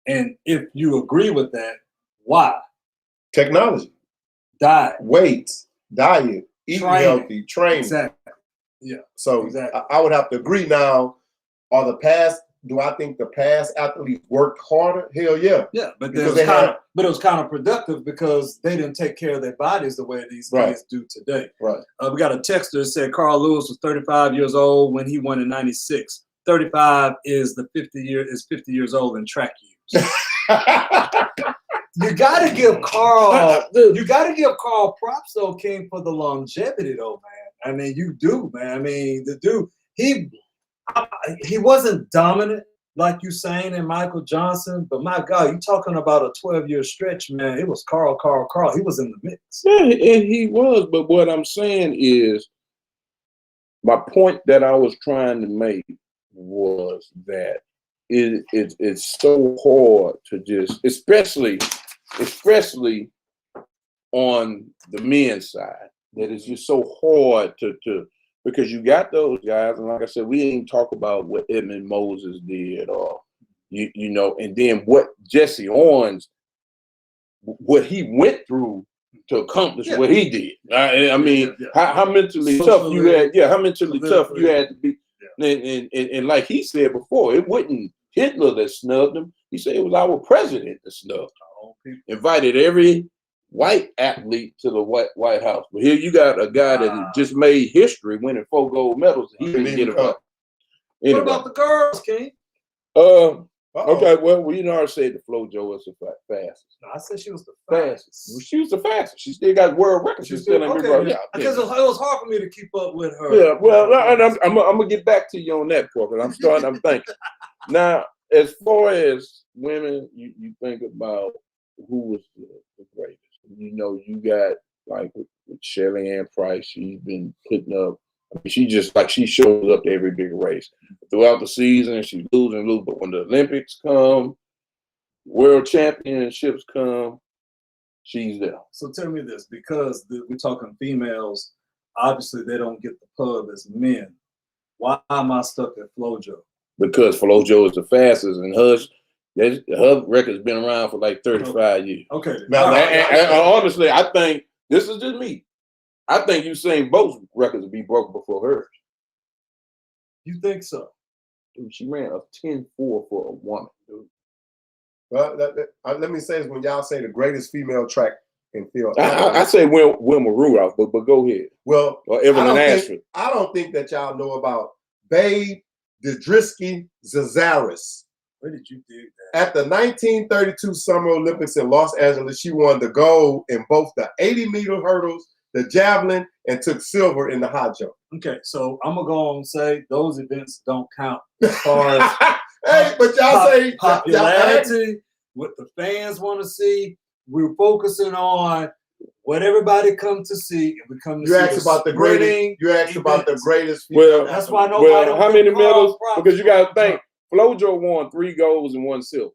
And if you agree with that, why? Technology, Diet, weights, diet, eating Training. healthy, training. Exactly. Yeah. So Exactly. I would have to agree now. Do I think the past athletes worked harder? Hell yeah. Yeah, but Because it was kind of productive because they didn't take care of their bodies the way these kids do today. Right. We got a texter that said Carl Lewis was 35 years old when he won in '96. 35 is 50 years old in track years. You gotta give Carl props though, King, for the longevity though, man. I mean, you do, man. I mean, the dude, he wasn't dominant like you saying in Michael Johnson, but my God, you talking about a 12-year stretch, man. It was Carl. He was in the mix. Yeah, and he was. But what I'm saying is, my point that I was trying to make was that it's so hard to just, especially on the men's side, that it's just so hard to because you got those guys, and like I said, we ain't talk about what Edmund Moses did, or you know, and then what Jesse Owens, what he went through to accomplish what he did. I mean, how mentally tough you had. Yeah, how mentally tough you had to be. And like he said before, it wasn't Hitler that snubbed him. He said it was our president that snubbed him. Invited every white athlete to the White House. But here you got a guy that just made history, winning 4 gold medals. He didn't get it up. Anyway. What about the girls, King? Okay, well, you know I said the FloJo was the fastest. No, I said she was the fastest. Well, she was the fastest. She still got world records. She's still in yeah. Because it was hard for me to keep up with her. Yeah, well, and I'm gonna get back to you on that part, because I'm thinking. Now, as far as women, you think about who was the greatest. You know, you got like with Shelly Ann Price. She's been putting up. I mean, she shows up to every big race throughout the season. She lose, but when the Olympics come, World Championships come, she's there. So tell me this, because we're talking females, obviously they don't get the pub as men. Why am I stuck at FloJo? Because FloJo is the fastest, and her record's been around for like 35 years. Okay. Now, honestly, I think this is just me. I think Usain Bolt's records will be broken before hers. You think so? Dude, she ran a 10.4 for a woman, dude. Well, let me say this: when y'all say the greatest female track and field, I say Wilma Rudolph, but go ahead. Well, or Evelyn Ashford. I don't think that y'all know about Babe Didrisky Zazaris. Where did you dig that? At the 1932 Summer Olympics in Los Angeles, she won the gold in both the 80-meter hurdles, the javelin, and took silver in the high jump. Okay, so I'm gonna go on and say those events don't count as far as hey, but y'all say popularity, what the fans want to see. We're focusing on what everybody comes to see, and we come to see. You asked about the greatest. You asked about the greatest. Well, that's why nobody. Well, how many medals? Because you got to think. FloJo won 3 golds and 1 silver.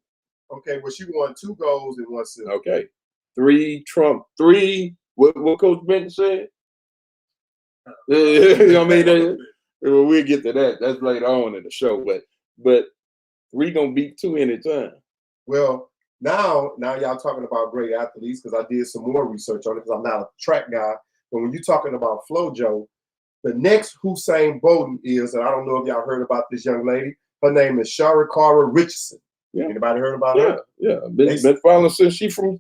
Okay, well, she won 2 golds and 1 silver. Okay, 3 Trump. 3. What Coach Benton said? You know what I mean? We'll get to that. That's later on in the show. But 3 gonna beat 2 anytime. Well, now y'all talking about great athletes, because I did some more research on it, because I'm not a track guy. But when you're talking about FloJo, the next Usain Bolt is, and I don't know if y'all heard about this young lady. Her name is Sha'Carri Richardson. Yeah. Anybody heard about her? Yeah. Been following since she's from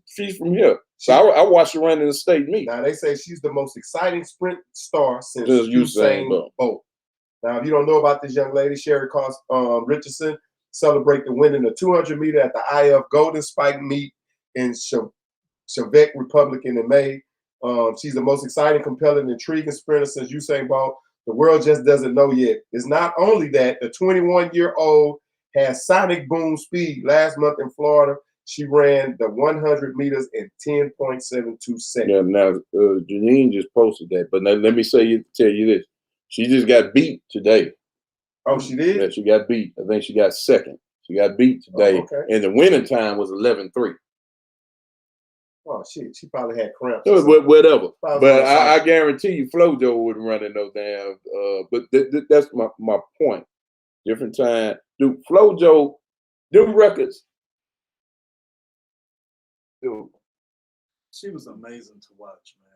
here. So I watched her run in the state meet. Now they say she's the most exciting sprint star since Usain Bolt. Now, if you don't know about this young lady, Sha'Carri Richardson celebrate the win in the 200 meter at the IF Golden Spike meet in Czech Republic in May. She's the most exciting, compelling, intriguing sprinter since Usain Bolt. The world just doesn't know yet. It's not only that the 21-year-old has sonic boom speed. Last month in Florida, she ran the 100 meters in 10.72 seconds. Yeah, now Janine just posted that, but now let me tell you this: she just got beat today. Oh, she did? Yeah, she got beat. I think she got second. She got beat today, okay. and the winning time was 11:3. Oh shit, she probably had cramps. So whatever, Probably but I guarantee you, FloJo wouldn't run in no damn. But that's my point. Different time, dude. FloJo, them records. Dude. She was amazing to watch, man.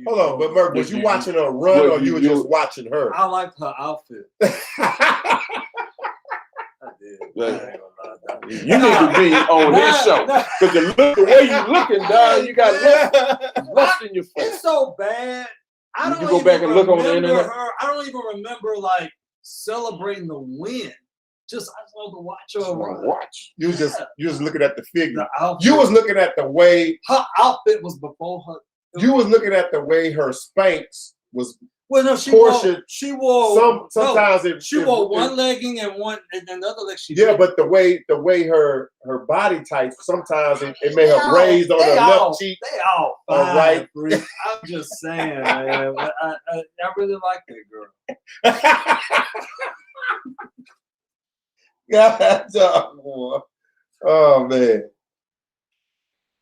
Hold on, but Merk, was you watching her run, or you were just watching her? I liked her outfit. I did. Like, you need to be on his show because the way you looking, dog, you got lust in your face. It's so bad. I don't you go back and look on the internet. I don't even remember like celebrating the win. I just love to watch her run. Watch. You was just looking at the figure. The you was looking at the way her outfit was before her. You was looking at the way her Spanx was. Well, no, she wore sometimes she wore one legging and then the other leg she did. But the way her body type, sometimes it may have raised on her left cheek. They all right. I'm just saying, man. I really like that girl. God, oh man.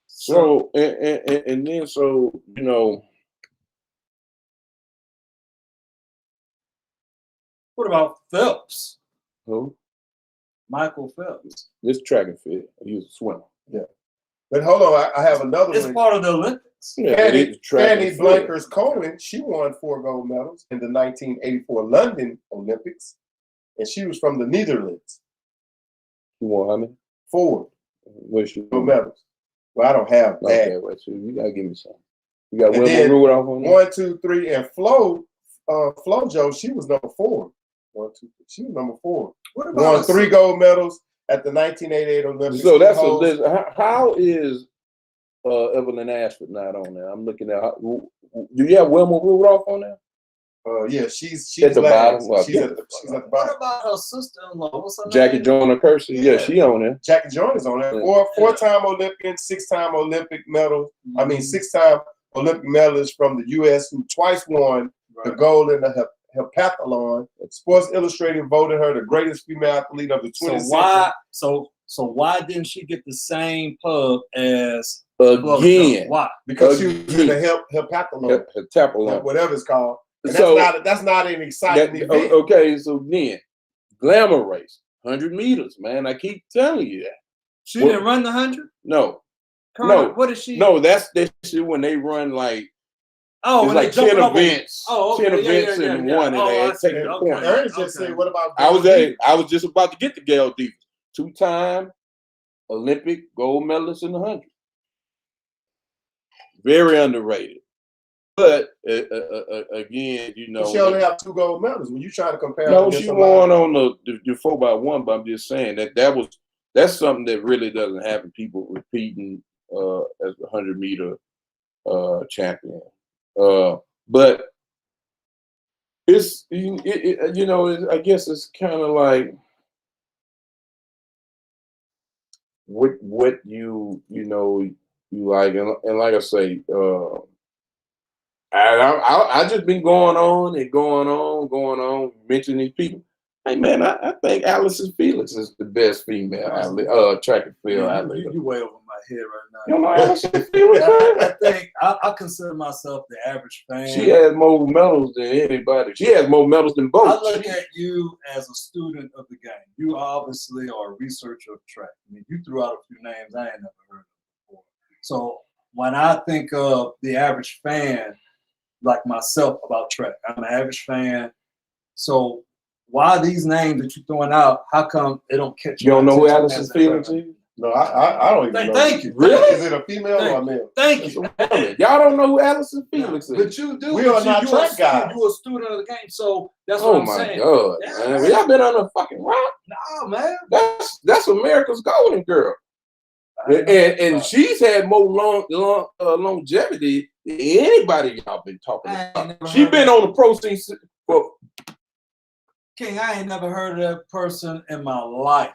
So and then so you know. What about Phelps? Who? Michael Phelps. This track and field. He was a swimmer. Yeah. But hold on, I have another one. It's part of the Olympics. Yeah, Fanny Blankers-Cohen, she won 4 gold medals in the 1984 London Olympics, and she was from the Netherlands. You won how many? 4. What's your gold medals? Well, I don't have that. Okay, well, so you gotta give me some. You got Wilma Rudolph on there? 1, 2, 3, and FloJo, she was number 4. 1, 2, 3. She was number 4. Won 3 gold medals at the 1988 Olympics. So that's a list. How is Evelyn Ashford not on there? I'm looking at. Do you have Wilma Rudolph on there? Yeah, she's at the bottom. She's at the bottom. What about her sister-in-law? What's her name? Jackie Joyner Kersey. Yeah, she on there. Jackie Joyner's on there. 4-time Olympian, 6-time Olympic medal. I mean, 6-time Olympic medalist from the U.S. who twice won the gold in the heptathlon. Sports Illustrated voted her the greatest female athlete of the 20th century. So why didn't she get the same pub as again? Why? Because she was in the heptathlon, whatever it's called. And that's not an exciting event. Okay, so then glamour race, 100 meters, man. I keep telling you that. She didn't run the 100? No. No. What is she? No, that's shit when they run like. Oh, it's like 10 events. Oh, okay. 10 events in one, and they take the point. Ernest just said, "What about?" I was just about to get the Gail Divas. 2-time Olympic gold medalist in the 100. Very underrated. But again, you know, she only have 2 gold medals. When you try to compare, no, she won on the 4x1. But I'm just saying that's something that really doesn't happen. People repeating as the 100-meter champion. But it's you know, I guess it's kind of like what you know you like, and like I say, I just been going on, mentioning these people. Hey man, I think Allison Felix is the best female athlete, track and field athlete. You way over my head right now. You don't know Allison Felix? I think I consider myself the average fan. She has more medals than anybody. She has more medals than both. I look at you as a student of the game. You obviously are a researcher of track. I mean, you threw out a few names I ain't never heard of before. So when I think of the average fan, like myself, about track, I'm an average fan. So why these names that you're throwing out, how come they don't catch you? You don't know who Allison Felix is? No, I don't even know. Thank you. Really? Is it a female or a male? Thank you. Y'all don't know who Allison Felix is. But you do. We are not track guys. You're a student of the game, so that's what I'm saying. Oh my God, man. Y'all been on a fucking rock? No, man. That's America's golden girl. And she's had more longevity than anybody y'all been talking about. She been on the pro scene for. King, I ain't never heard of that person in my life.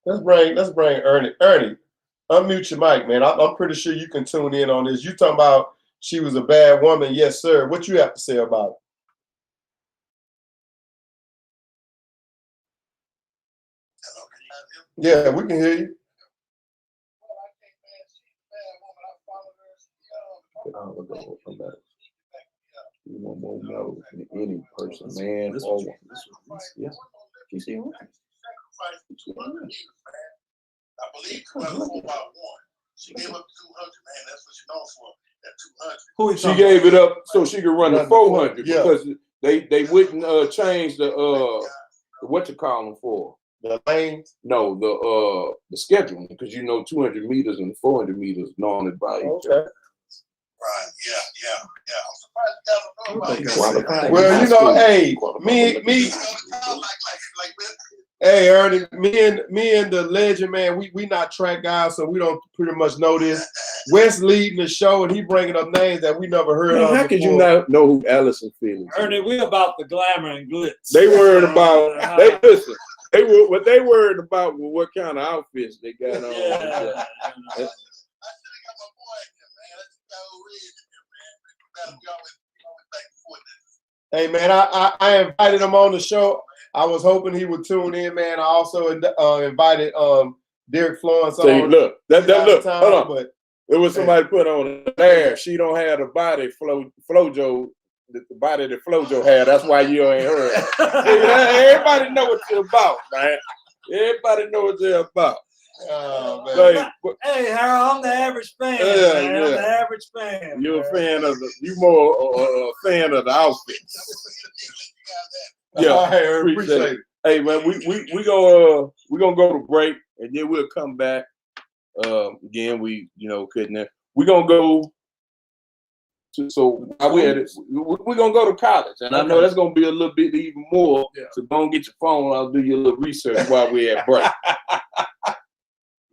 Let's bring Ernie. Ernie, unmute your mic, man. I'm pretty sure you can tune in on this. You talking about she was a bad woman? Yes, sir. What you have to say about Yeah, we can hear you. You want more medals than any person, man or woman. Yeah. She's here. I believe 12 by 1. She gave up 200, man. That's what she's known for. That 200. She gave it up so she could run the 400 yeah. because they wouldn't change the what you call them for. The lanes? No, the scheduling, because 200 meters and 400 meters normally by each other. Right, yeah. I'm surprised you guys don't know about it. Well, hey, me. Hey, Ernie, me and the legend, man, we not track guys, so we don't pretty much know this. Wes leading the show, and he bringing up names that we never heard of. How could you not know who Allison Felix is? Ernie, we about the glamour and glitz. They worried about, they worried about what kind of outfits they got on. Yeah. Hey, man, I invited him on the show. I was hoping he would tune in, man. I also invited Derek Florence on. See, look, look, hold on. But there was somebody put on there. She don't have the body Flojo, the body that Flojo had. That's why you ain't heard. Everybody know what you're about, man. Everybody know what they're about. Oh, man. Hey, Harold, I'm the average fan. Man. I'm the average fan. You're a fan of you more a fan of the outfits. Yeah, hey, appreciate it. Hey, man, we gonna go to break and then we'll come back. Again, we couldn't. We're gonna go. So while we're at it, we're gonna go to college, and I know that's gonna be a little bit even more. Yeah. So go and get your phone. I'll do your little research while we're at break.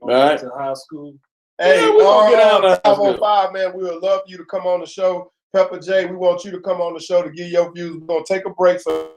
All right. To high school. Hey, we're gonna get on 505, man. We would love for you to come on the show. Pepper J, we want you to come on the show to give your views. We're gonna take a break. So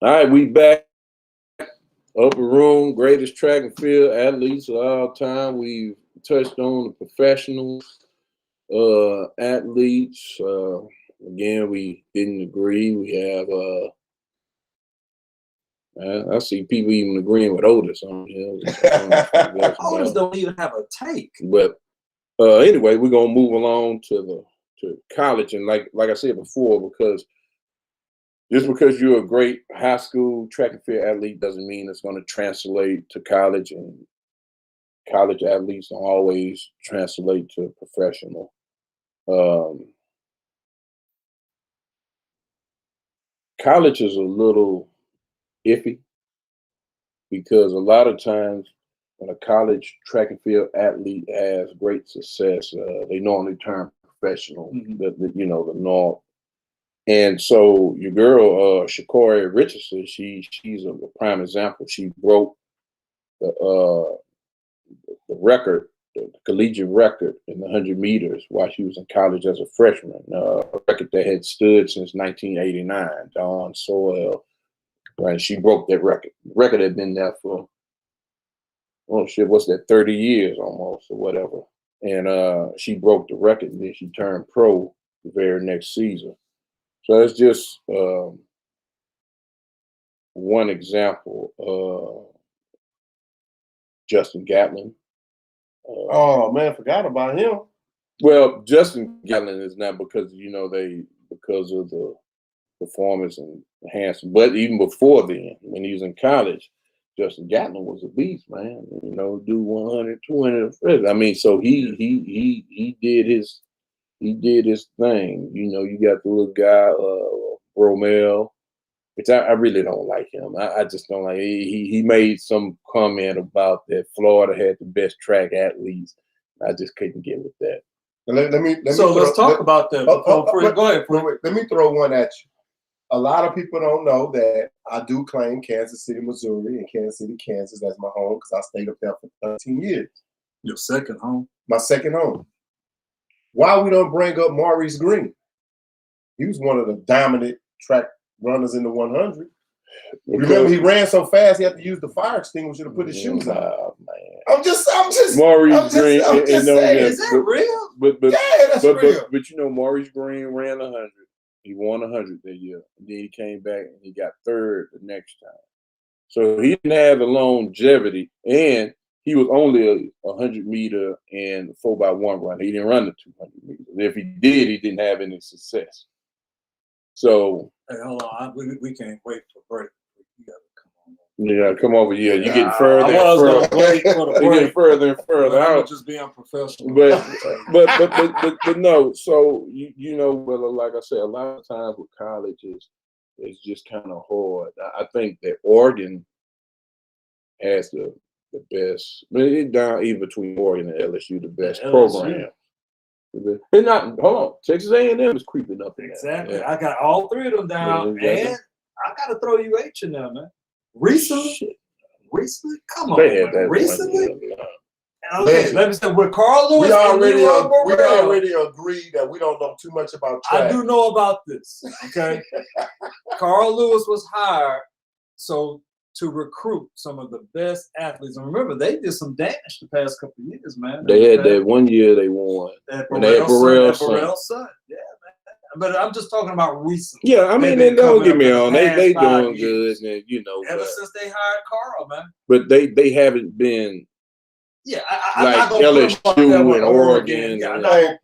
All right, we back. Upper room, greatest track and field athletes of all time. We've touched on the professionals, athletes. Again, we didn't agree. We have I see people even agreeing with Otis on here. Otis don't even have a take. But anyway, we're gonna move along to college, and like I said before, because just because you're a great high school track and field athlete doesn't mean it's going to translate to college, and college athletes don't always translate to professional. College is a little iffy because a lot of times when a college track and field athlete has great success, they normally turn professional. The norm. And so your girl, Sha'Carri Richardson, she's a prime example. She broke the record, the collegiate record in the 100 meters while she was in college as a freshman. A record that had stood since 1989. Dawn Soil, right? She broke that record. The record had been there for, what's that, 30 years almost or whatever. And she broke the record, and then she turned pro the very next season. So it's just one example. Justin Gatlin. Oh man, forgot about him. Well, Justin Gatlin is not because because of the performance and enhancement, but even before then, when he was in college, Justin Gatlin was a beast, man. Do 100, 200. I mean, so he did his. He did his thing. You got the little guy, Bromell, which I really don't like him. I just don't like. He made some comment about that Florida had the best track athletes. I just couldn't get with that. Let's talk about that. Go ahead. Wait, let me throw one at you. A lot of people don't know that I do claim Kansas City, Missouri, and Kansas City, Kansas as my home because I stayed up there for 13 years. Your second home? My second home. Why we don't bring up Maurice Green? He was one of the dominant track runners in the 100. Remember, he ran so fast he had to use the fire extinguisher to put his shoes on. Oh, man. I'm just Maurice Green. I'm just saying. Is that real? Yeah, that's real. But Maurice Green ran 100. He won 100 that year. And then he came back and he got third the next time. So he didn't have the longevity, and he was only a 100-meter and 4x1 runner. He didn't run the 200 meters. If he did, he didn't have any success. So hey, hold on, we can't wait for break. You gotta come over here. You're getting further and further. You're getting further and further out. Just being unprofessional. But no. So well, like I said, a lot of times with college is just kind of hard. I think that Oregon has the best. I mean, it's down even between Oregon and LSU, the best program. They're not. Hold on, Texas A&M is creeping up. Exactly. Yeah. I got all three of them down, and I got to throw UH in there, man. Recently, come on, they had that recently. Okay, let me say with Carl Lewis. We already agreed that we don't know too much about track. I do know about this. Okay, Carl Lewis was hired to recruit some of the best athletes. And remember, they did some damage the past couple of years, man. They had that 1 year they won. When they had Burrell's son. Yeah, man. But I'm just talking about recent. Yeah, I mean, don't get me wrong. They doing good, and ever since they hired Carl, man. But they haven't been. Yeah, like LSU and Oregon. Hey,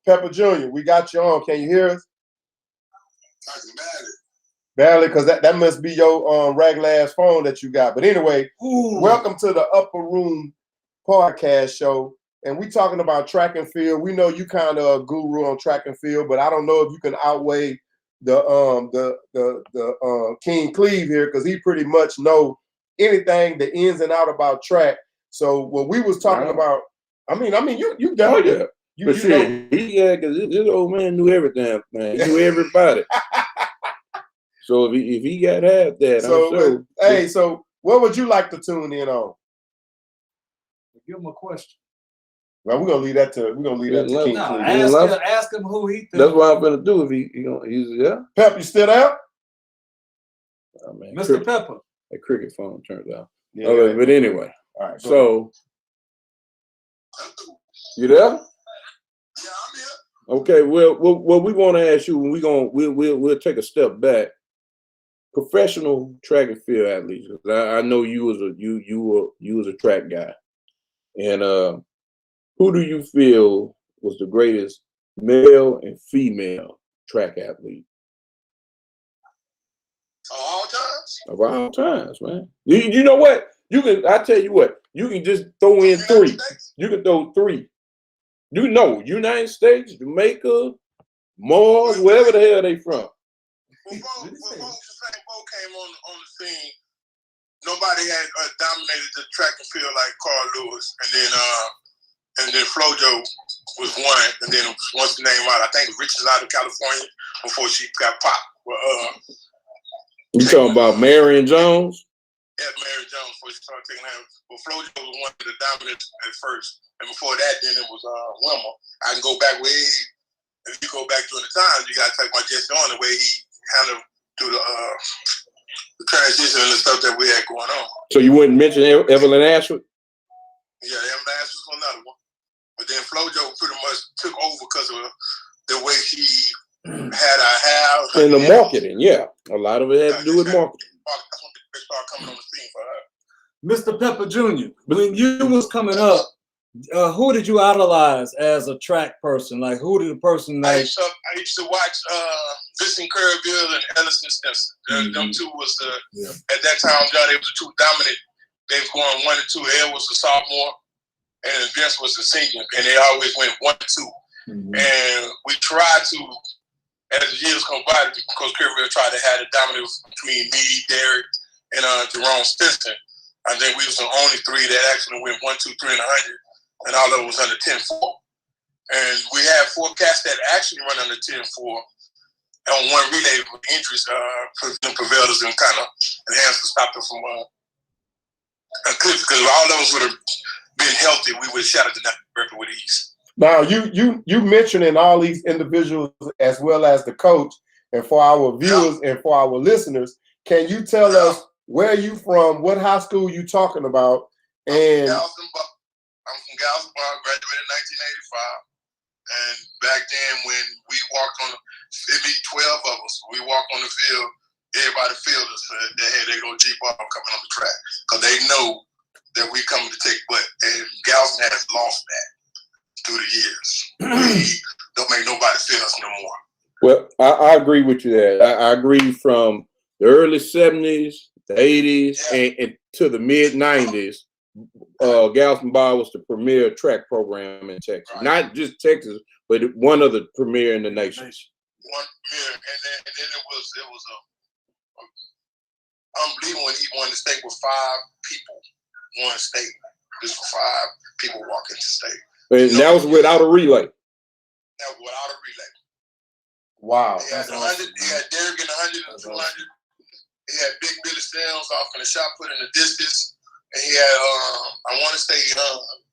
Pepper Jr., we got you on. Can you hear us? Barely, because that must be your regular ass phone that you got. But anyway, welcome to the Upper Room podcast show. And we talking about track and field. We know you kind of a guru on track and field, but I don't know if you can outweigh the King Cleve here, because he pretty much know anything, the ins and out about track. So what we was talking about, I mean, you definitely. Oh, yeah. Because this old man knew everything, man. He knew everybody. So if he got half that, so, I'm sure. Hey, so what would you like to tune in on? Give him a question. Well, we're gonna leave that to King Cleve. Ask him who he thinks. That's what I'm gonna do. If he's Pep, you still there? Oh, man. Mr. Pepper. That cricket phone turns out. Yeah. Okay, but anyway, All right. so you there? Yeah, I'm here. Okay. Well, what we want to ask you, we'll take a step back. Professional track and field athletes. I know you was a track guy, and who do you feel was the greatest male and female track athlete All times. of all times, man? You know what? I tell you what. You can just throw in three. You can throw three. You know, United States, Jamaica, Mars, wherever the hell they from. When Bo came on the scene, nobody had dominated the track and field like Carl Lewis, and then Flojo was one, and then once the name out, I think Rich is out of California before she got popped. You talking about Marion Jones? Yeah, Mary Jones before she started taking out. Well, Flojo was one of the dominant at first, and before that, then it was Wilmer. I can go back way. If you go back during the times, you got to take my Jesse on the way he handled through the transition and the stuff that we had going on. So you wouldn't mention Evelyn Ashford? Yeah, Evelyn Ashford was another one. But then Flojo pretty much took over because of the way she had her hair. And the marketing, yeah. A lot of it had to do with marketing. That's when they started coming on the scene for her. Mr. Pepper Jr., when you was coming up, who did you idolize as a track person? Like, who did the person I like? used to watch Vincent Curville and Ellison Stinson. Them two was at that time, they was the two dominant. They was going 1 and 2. Ed was a sophomore, and Vince was a senior, and they always went 1 and 2. And we tried to, as the years come by, because Curville tried to have the dominance between me, Derek, and Jerome Stinson. I think we was the only three that actually went 1, 2, 3, and 100. And all of it was under 10-4. And we had 4 cats that actually run under 10-4. On one relay with injuries, prevailed us and kind of enhanced to stop it from Cleve, because all those would have been healthy, we would have shot at the record with ease. Now you mentioning all these individuals as well as the coach, and for our viewers and for our listeners, can you tell us where you from, what high school you talking about? And I'm from Galveston, graduated in 1985. And back then, when we walked on, it'd be 12 of us. We walked on the field. Everybody filled us. They go Jeep off coming on the track because they know that we coming to take butt. And Galveston has lost that through the years. We don't make nobody feel us no more. Well, I agree with you there. I agree from the early 70s, the 80s, and to the mid 90s. Galveston Bar was the premier track program in Texas. Right. Not just Texas, but one of the premier in the nation. One premier, and then it was unbelievable when he won the state with 5 people won state. This was 5 people walking to state. And that was without a relay. That was without a relay. Wow. He had 100. He had Derek in 100 and 200. He had Big Billy Sims off in the shot put in the distance. And he had, I want to say,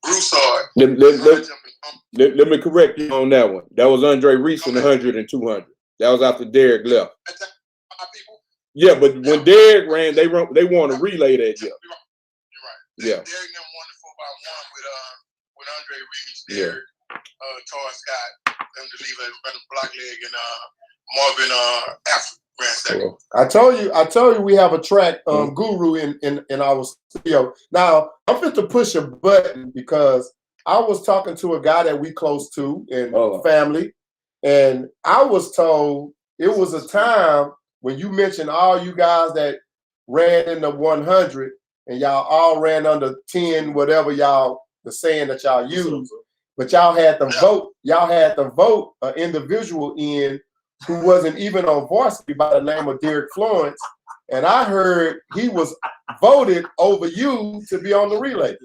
Broussard. Let me correct you on that one. That was Andre Reese in the 100 and 200. That was after Derek left. Yeah, but when Derek ran, they won a relay that year. You're right. Yeah. Derek then won the 4x1 with Andre Reese, Derek, Troy Scott, them to leave a block leg, and Marvin Africa. I told you we have a track guru in our studio. Now I'm fit to push a button because I was talking to a guy that we close to in family, and I was told it was a time when you mentioned all you guys that ran in the 100 and y'all all ran under 10, whatever y'all the saying that y'all use, but y'all had to vote. Y'all had to vote an individual in who wasn't even on varsity by the name of Derek Florence. And I heard he was voted over you to be on the relay.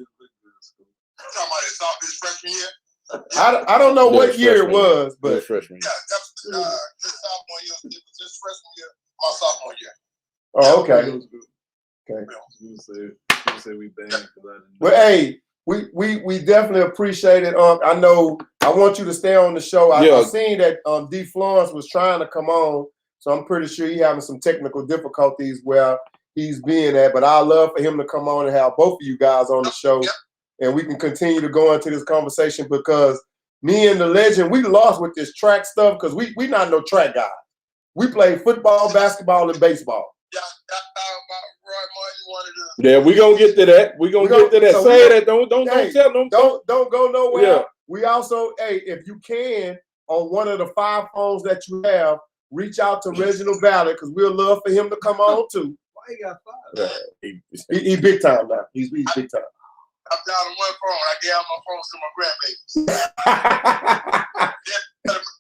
Talking about his freshman year? I don't know what year it was, but freshman. Yeah, that's his sophomore year. It was his freshman year, my sophomore year. Oh, okay. Okay. Well, hey, we definitely appreciate it. I know I want you to stay on the show. I seen that D. Florence was trying to come on, So I'm pretty sure he's having some technical difficulties where he's being at. But I'd love for him to come on and have both of you guys on the show. Yep. And we can continue to go into this conversation because me and the legend, we lost with this track stuff because we not no track guys. We play football, basketball, and baseball. Yeah, about Roy Martin wanted to. Yeah, we gonna get to that. We gonna get to that. So Say that. Don't tell them. Don't go nowhere. Yeah. We also, if you can, on one of the 5 phones that you have, reach out to Reginald Ballard because we'll love for him to come on too. Why you got 5? He big time now. He's big time. I'm down on one phone. I gave out my phones to my grandbabies.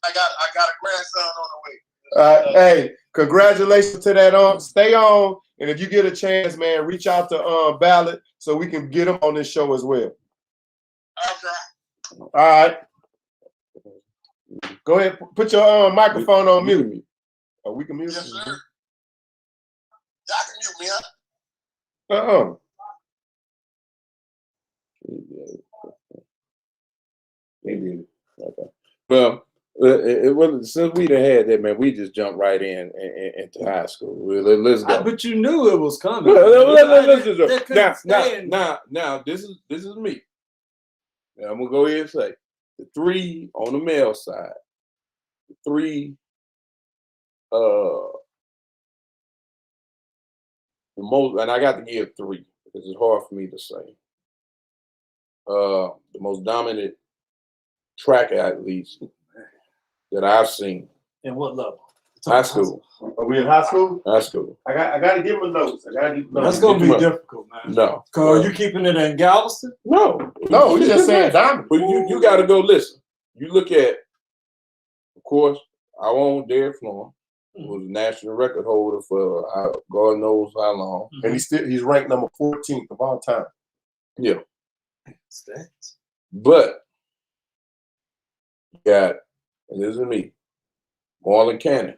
I got a grandson on the way. Hey, congratulations to that. Stay on, and if you get a chance, man, reach out to Ballard so we can get him on this show as well. Okay. All right. Go ahead, put your microphone on mute. Oh, we can mute. Yes, sir. Y'all can mute me, huh? Okay. Well, it was since we done had that, man. We just jumped right into high school. Let's go. But you knew it was coming. Let's just now. This is me. Now, I'm gonna go ahead and say the 3 on the male side. The 3. The most, and I got to give 3 because it's hard for me to say. The most dominant track athletes that I've seen. In what level? High school. Are we in high school? High school. I got to give him notes. That's gonna be difficult, man. No. Cause are you keeping it in Galveston? No. We just saying dominant. But you got to go listen. You look at, of course, our own Derek Floyd, who was a national record holder for God knows how long, and he's ranked number 14th of all time. Yeah. Stats. But you got, and this is me, Marlon Cannon,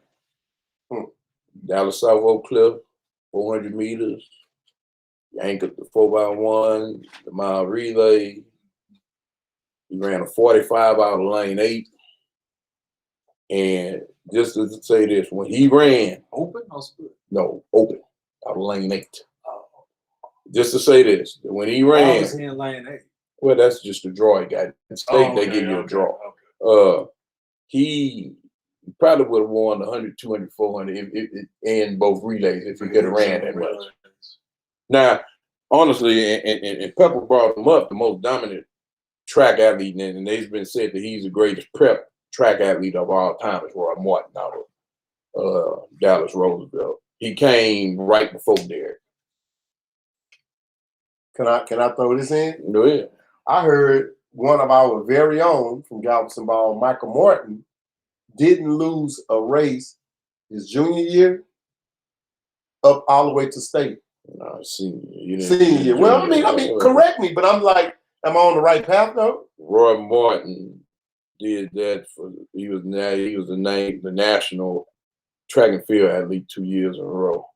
Dallas South Oak Cliff, 400 meters, anchored the 4x1, the mile relay. He ran a 45 out of lane 8. And just to say this, when he ran, Open or split? no, open out of lane 8. Just to say this, when he ran, was he in lane 8? well, that's just a draw he got. In state, they give you a draw. Okay. He probably would have won 100, 200, 400 in both relays if he could have ran that much. Now, honestly, and Pepper brought him up, the most dominant track athlete, and they've been said that he's the greatest prep track athlete of all time is Roy Martin out of Dallas Roosevelt. He came right before Derek. Can I throw this in? Go ahead. I heard one of our very own from Galveston Ball, Michael Morton, didn't lose a race his junior year up all the way to state. No, senior. Senior year. Well, I mean, correct me, but I'm like, am I on the right path though? Roy Martin did that he was the national track and field athlete 2 years in a row.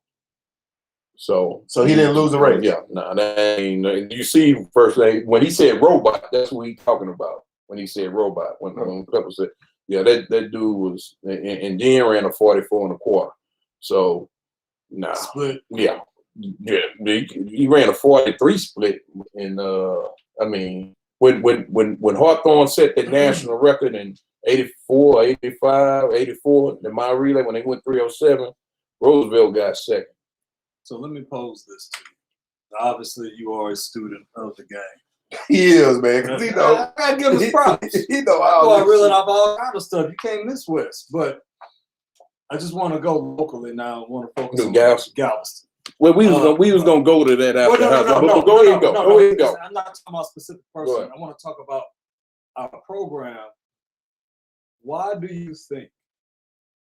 So he didn't lose a race. Yeah, no, that ain't. You see, first thing when he said robot, that's what he's talking about. When he said robot, when Pepper said, yeah, that dude was, and then ran a 44 and a quarter. So, nah, split. Yeah, he ran a 43 split, and I mean, when Hawthorne set the national record in 84, 85, 84, the mile relay when they went 307, Roosevelt got second. So let me pose this to you. Obviously, you are a student of the game. He is, man. Because he know. I gotta give him props. He know I reeling off all kind of stuff. You can't miss West, but I just want to go locally now. I want to focus on Galveston. Well, we was gonna go to that after. Go ahead, go. I'm not talking about a specific person. I want to talk about our program. Why do you think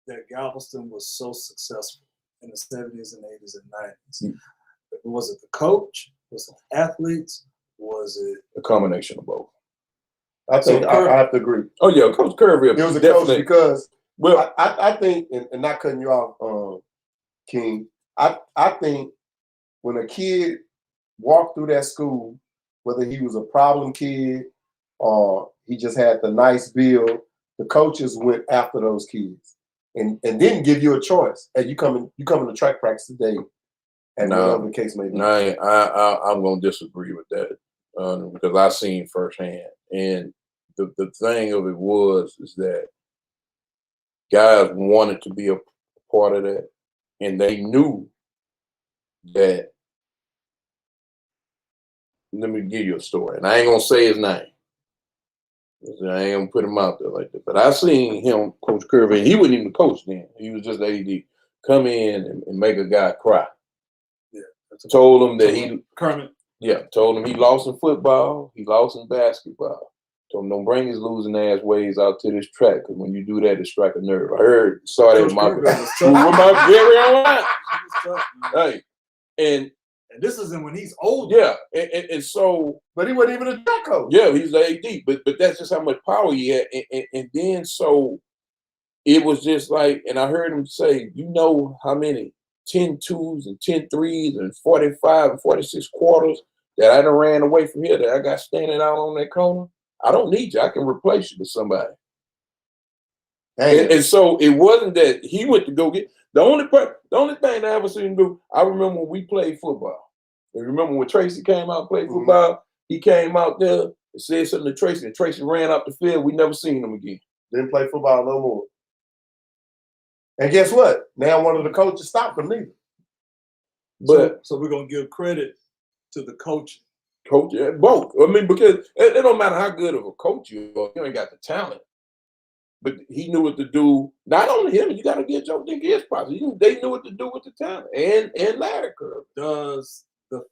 that Galveston was so successful in the 70s and 80s and 90s? Was it the coach? Was it the athletes? Was it a combination of both? I think I have to agree. Oh yeah, Coach Curry. It was a coach because I think, and not cutting you off, King. I think when a kid walked through that school, whether he was a problem kid or he just had the nice build, the coaches went after those kids. and didn't give you a choice. And you come to track practice today, and whatever the case may be. I'm going to disagree with that because I seen firsthand. And the thing of it is that guys wanted to be a part of that, and they knew that. Let me give you a story, and I ain't gonna say his name. I ain't gonna put him out there like that. But I seen him, Coach Kirby, and he wasn't even the coach then. He was just AD. Come in and make a guy cry. Yeah. Told him that he Kermit. Yeah, told him he lost in football, he lost in basketball. Told him don't bring his losing ass ways out to this track, because when you do that, it strike a nerve. I saw that in my very own line. Hey, and this isn't when he's older. Yeah, and so, but he wasn't even a track coach. Yeah, he's the AD, but that's just how much power he had. And then so it was just like, and I heard him say, you know how many 10-2s and 10-3s and 45 and 46 quarters that I done ran away from here that I got standing out on that corner? I don't need you. I can replace you with somebody. And so it wasn't that he went to go get the only thing I ever seen him do. I remember when we played football. And remember when Tracy came out and played football? He came out there and said something to Tracy, and Tracy ran up the field. We never seen him again. Didn't play football no more. And guess what? Now one of the coaches stopped him either. But so we're gonna give credit to the coach. Coach, both. I mean, because it don't matter how good of a coach you are, you ain't got the talent. But he knew what to do. Not only him, you got to get Joe Dinky his process. They knew what to do with the talent and ladder curve. Does the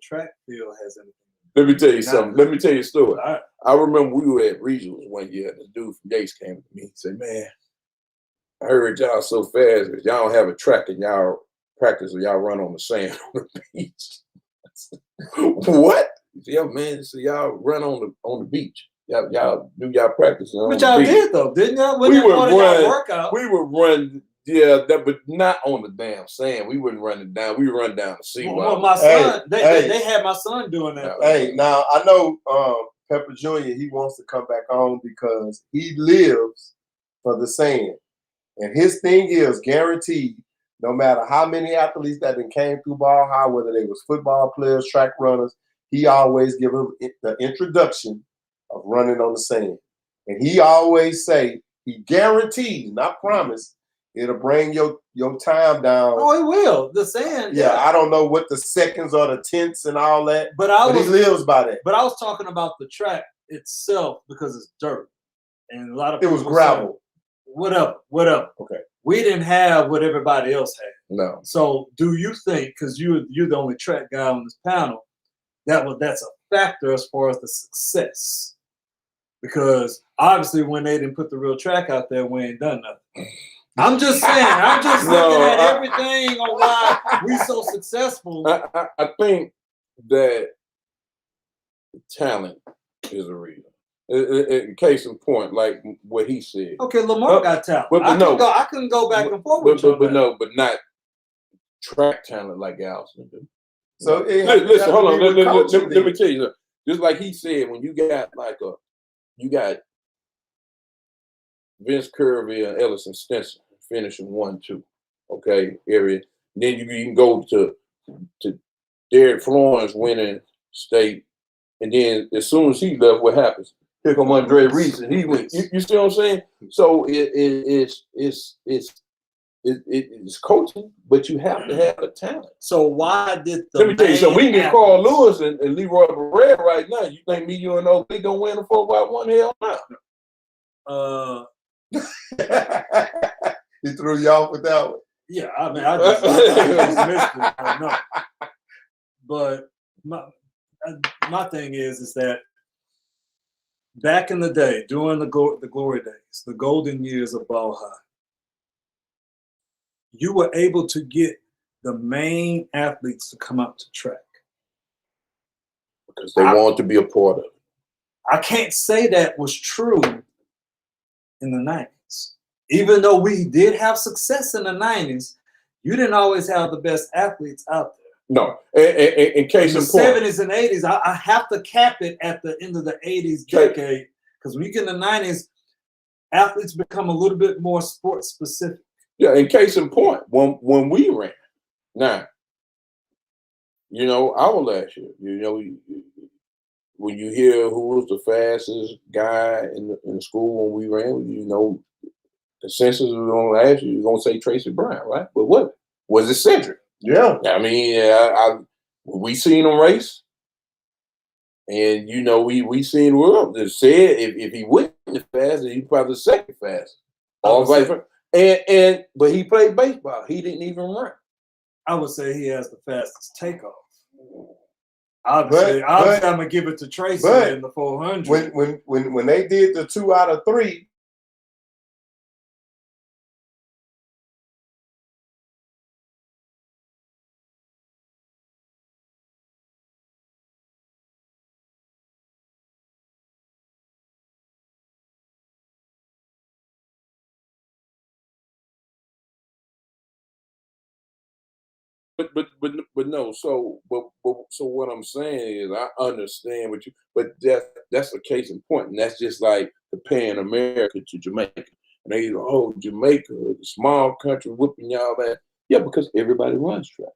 track field has anything? Let me tell you something. Let me tell you a story. I remember we were at regionals one year, and this dude from Yates came to me and said, "Man, I heard y'all so fast because y'all don't have a track and y'all practice or y'all run on the sand on the beach." What? Yeah, man. So y'all run on the beach. Y'all do y'all practice. But y'all did though, didn't y'all? We would run. Yeah, but not on the damn sand. We wouldn't run it down. We would run down the sea. Well, my son, they had my son doing that. Hey, now I know Pepper Jr. He wants to come back on because he lives for the sand, and his thing is guaranteed. No matter how many athletes that came through Ball High, whether they was football players, track runners, he always give them the introduction of running on the sand. And he always say, he guarantees, not promise, it'll bring your time down. Oh, it will. The sand. Yeah, I don't know what the seconds or the tenths and all that, but he lives by that. But I was talking about the track itself because it's dirt. And a lot of it was gravel. Whatever. Okay. We didn't have what everybody else had. No. So do you think, because you're the only track guy on this panel, that's a factor as far as the success? Because obviously when they didn't put the real track out there, we ain't done nothing. I'm just saying, I'm just looking at everything on why we so successful. I think that talent is a reason. In case in point, like what he said. Okay, Lamar got talent. I couldn't go back and forth with you. But not track talent like Galveston do. So listen, hold on. Let me tell you something. Just like he said, when you got Vince Curvey and Ellison Stinson finishing 1-2, okay, area. Then you can go to Derek Florence winning state, and then as soon as he left, what happens? Here come Andre Reese, and he went. You see what I'm saying? So it's coaching, but you have to have the talent. So why did let me tell you something? We can get Carl Lewis and Leroy Barrera right now. You think me, you, and OB gonna win a 4x1? Hell no. He threw you off with that one. Yeah, I mean, I just missed it. I know. But my thing is that back in the day, during the glory days, the golden years of Ball High, you were able to get the main athletes to come out to track. Because they want to be a part of it. I can't say that was true in the 90s. Even though we did have success in the 90s, you didn't always have the best athletes out there. No. In case in the 70s and 80s, I have to cap it at the end of the 80s decade, because when you get in the 90s, athletes become a little bit more sports specific. Yeah, in case in point, when we ran, now, you know, our last year, you know, when you hear who was the fastest guy in the school when we ran, you know, the census was going to ask you, you're going to say Tracy Brown, right? But what? Was it Cedric? Yeah. I mean, we seen him race. And, you know, we seen Will that said if he wasn't the fastest, he's probably the second fastest. All vice versa. But he played baseball. He didn't even run. I would say he has the fastest takeoff. Obviously, I'm gonna give it to Tracy in the 400. When they did the 2 out of 3. But no. So what I'm saying is I understand what you. But that's a case in point, and that's just like the Pan America to Jamaica. And they go, oh, Jamaica, the small country, whooping y'all that. Yeah, because everybody runs track.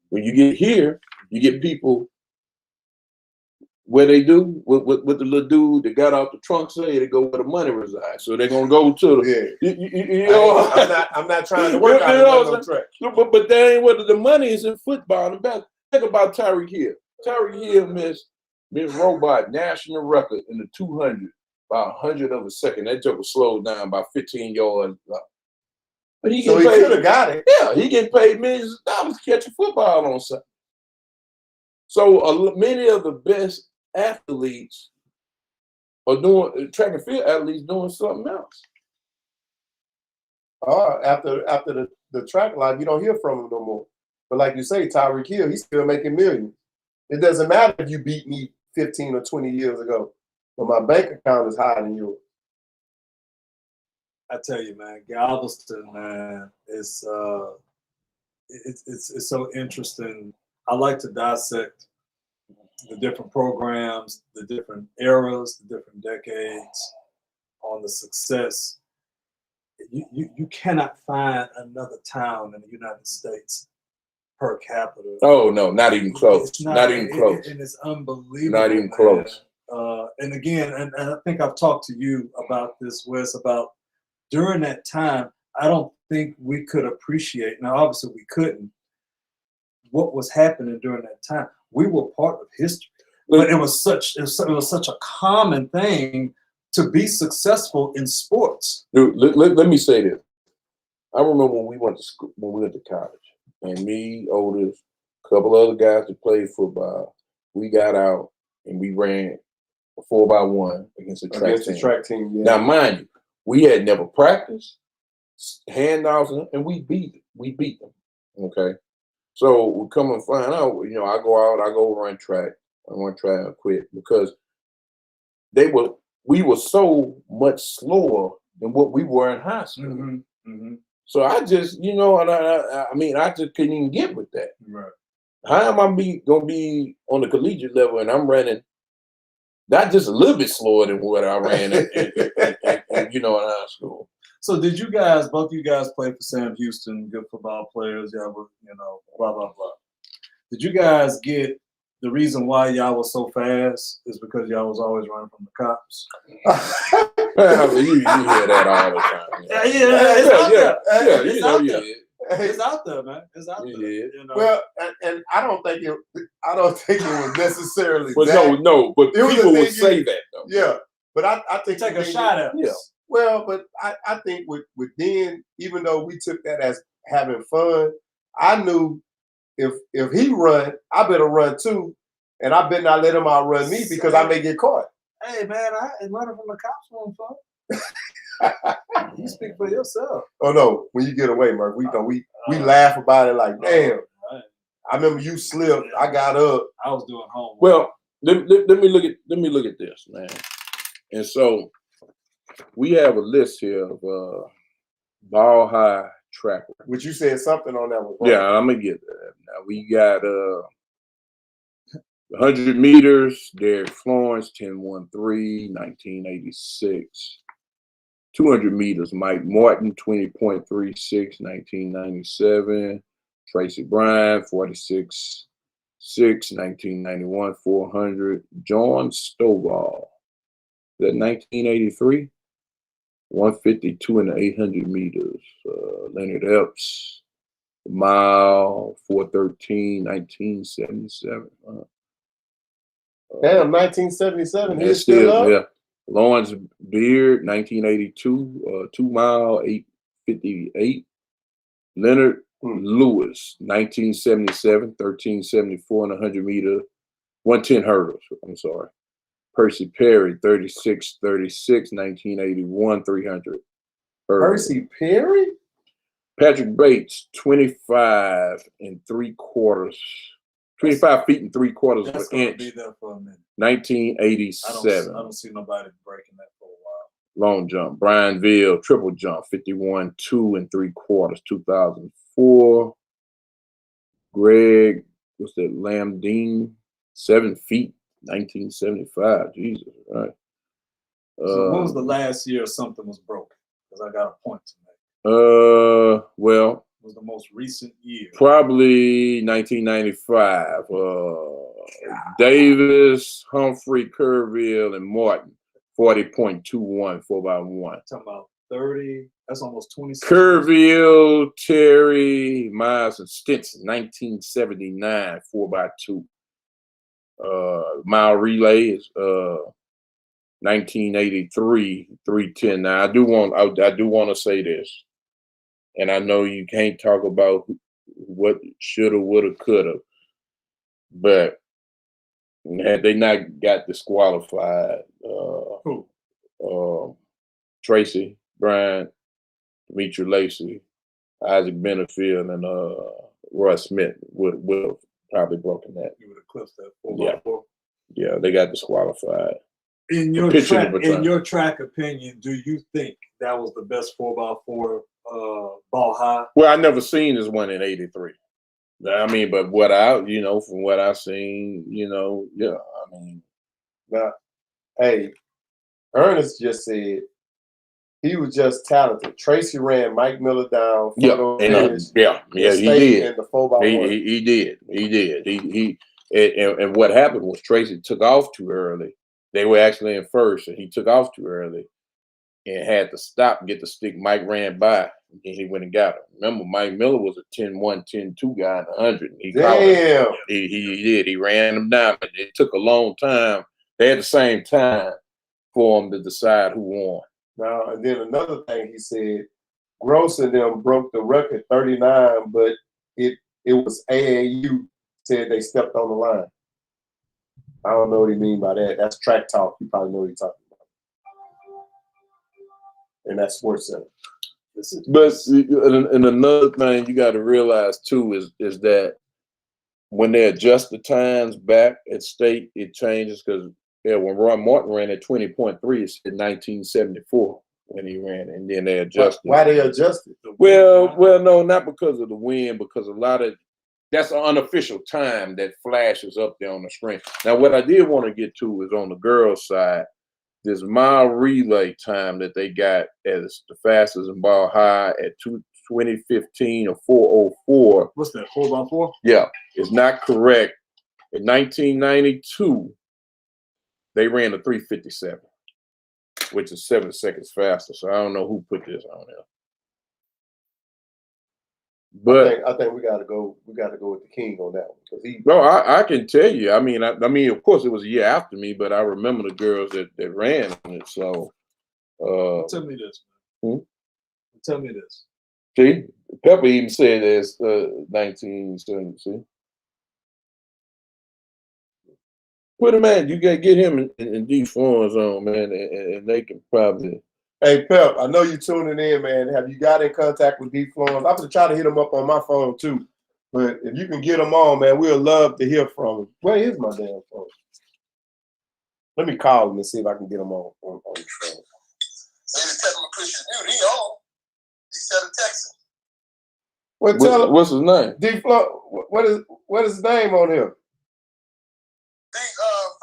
When you get here, you get people. Where they do with the little dude that got out the trunk say they go where the money resides. So they're gonna go to the. You know, I'm not trying to work out no track. But that ain't what the money is in football and basketball. Think about Tyreek Hill. Tyreek Hill missed robot national record in the 200 by 100 of a second. That joke was slowed down by 15 yards. But he could have got it. Yeah, he getting paid millions of dollars to catch a football on Sunday. So many of the best athletes are doing track and field athletes doing something else. After the track life, you don't hear from him no more. But like you say, Tyreek Hill, he's still making millions. It doesn't matter if you beat me 15 or 20 years ago, but my bank account is higher than yours. I tell you, man, Galveston, man, it's so interesting. I like to dissect the different programs, the different eras, the different decades on the success. You cannot find another town in the United States per capita. Oh no, not even close. Not even close. And it's unbelievable. Not even close. And again, and I think I've talked to you about this, Wes, about during that time, I don't think we could appreciate, now obviously we couldn't, what was happening during that time. We were part of history. But it was such a common thing to be successful in sports. Dude, let me say this. I remember when we went to school, when we went to college, and me, Otis, a couple other guys that played football, we got out and we ran a 4x1 against the track team. Yeah. Now, mind you, we had never practiced handoffs, and we beat them. Okay, so we come and find out. You know, I go out, I go run track. I want to try and quit because we were so much slower than what we were in high school. Mm-hmm. Mm-hmm. So I just, you know, and I just couldn't even get with that. Right. How am I gonna be on the collegiate level and I'm running not just a little bit slower than what I ran you know, in high school? So did you guys, both you guys play for Sam Houston, good football players, y'all were, you know, blah, blah, blah. Did you guys get the reason why y'all was so fast is because y'all was always running from the cops? Well, you hear that all the time. It's out there. It's out there, man. It's out there. You know? Well, and I don't think it was necessarily but that. No, but people would say that though. Yeah, but I think take a shot at us. Yeah. Well, but I think with Den, even though we took that as having fun, I knew if he run, I better run too, and I better not let him outrun me because I may get caught. Hey man, running from the cops wasn't fun. You speak for yourself. Oh no, when you get away, Murph, we laugh about it like, damn. Right. I remember you slipped. I got up. I was doing homework. Well, let me look at this, man. And so we have a list here of ball high track. Which you said something on that one. Yeah, I'm gonna get that. Now we got 100 meters, Derek Florence, 10-1-3, 1986. 200 meters, Mike Martin, 20.36, 1997. Tracy Bryan, 46.6, 1991, 400. John Stovall, that 1983, 152 in the 800 meters. Leonard Epps, mile, 413, 1977. Damn, 1977. He's still up. Yeah. Lawrence Beard, 1982, 2 mile, 858. Leonard Lewis, 1977, 1374 and 100 meter, 110 hurdles. I'm sorry. Percy Perry, 36.36, 1981, 300 hurdles. Percy Perry? Patrick Bates, 25 feet and 3/4 of an inch. Be there for a minute. 1987. I don't see nobody breaking that for a while. Long jump. Brian Veal, triple jump, 51.2 3/4, 2004. Greg, what's that? Lamdine, 7 feet, 1975. Jesus, right. So when was the last year something was broken? Because I got a point to make. Well, was the most recent year? Probably 1995. Davis, Humphrey, Kerrville, and Martin, 40.21, 4x1. Talking about 30. That's almost 20. Kerrville, Terry, Miles, and Stinson, 1979, 4x2. Mile relay is 1983, 310. Now I do want to say this, and I know you can't talk about what shoulda, woulda, coulda, but had they not got disqualified, Tracy Bryant, Demetri Lacey, Isaac Benefield, and Roy Smith would have probably broken that. You would have clipped that 4x4. Yeah, they got disqualified. In your track opinion, do you think that was the best 4x4 ball high? Well, I never seen this one in '83. I mean, but what from what I've seen, yeah. I mean, now, hey, Ernest just said he was just talented. Tracy ran Mike Miller down. He did. In the 4x1. He did. And what happened was Tracy took off too early. They were actually in first, and he took off too early and had to stop and get the stick. Mike ran by, and he went and got him. Remember, Mike Miller was a 10-1, 10-2 guy in the 100. Damn. He did. He ran him down. It took a long time. They had the same time for him to decide who won. Now, and then another thing he said, Gross and them broke the record 39, but it was AAU said they stepped on the line. I don't know what he mean by that. That's track talk. You probably know what he's talking about. And that's Sports Center. But and another thing you got to realize too is that when they adjust the times back at state, it changes because when Roy Martin ran at 20.3, it's in 1974 when he ran, and then they adjusted. Why they adjusted? Well, no, not because of the wind, because a lot of that's an unofficial time that flashes up there on the screen. Now, what I did want to get to is on the girls' side, this mile relay time that they got as the fastest in ball high at 2015 or 4:04. What's that, 4x4? Yeah, it's not correct. In 1992, they ran a 3:57, which is 7 seconds faster. So I don't know who put this on there. But I think we gotta go with the king on that one because he. No, I can tell you. I mean, of course, it was a year after me, but I remember the girls that ran it. So, tell me this. Tell me this. See, Pepper even said it's 1970. Put him at. You got to get him in D Florence on, man, and they can probably. Hey, Pep, I know you tuning in, man. Have you got in contact with D Florence? I'm going to try to hit him up on my phone, too. But if you can get him on, man, we'll love to hear from him. Where is my damn phone? Let me call him and see if I can get him on the phone. They just tell him Christian Beauty. He on. He's out of Texas. Well, tell him. What's his name? D Florence. What is his name on here? Flow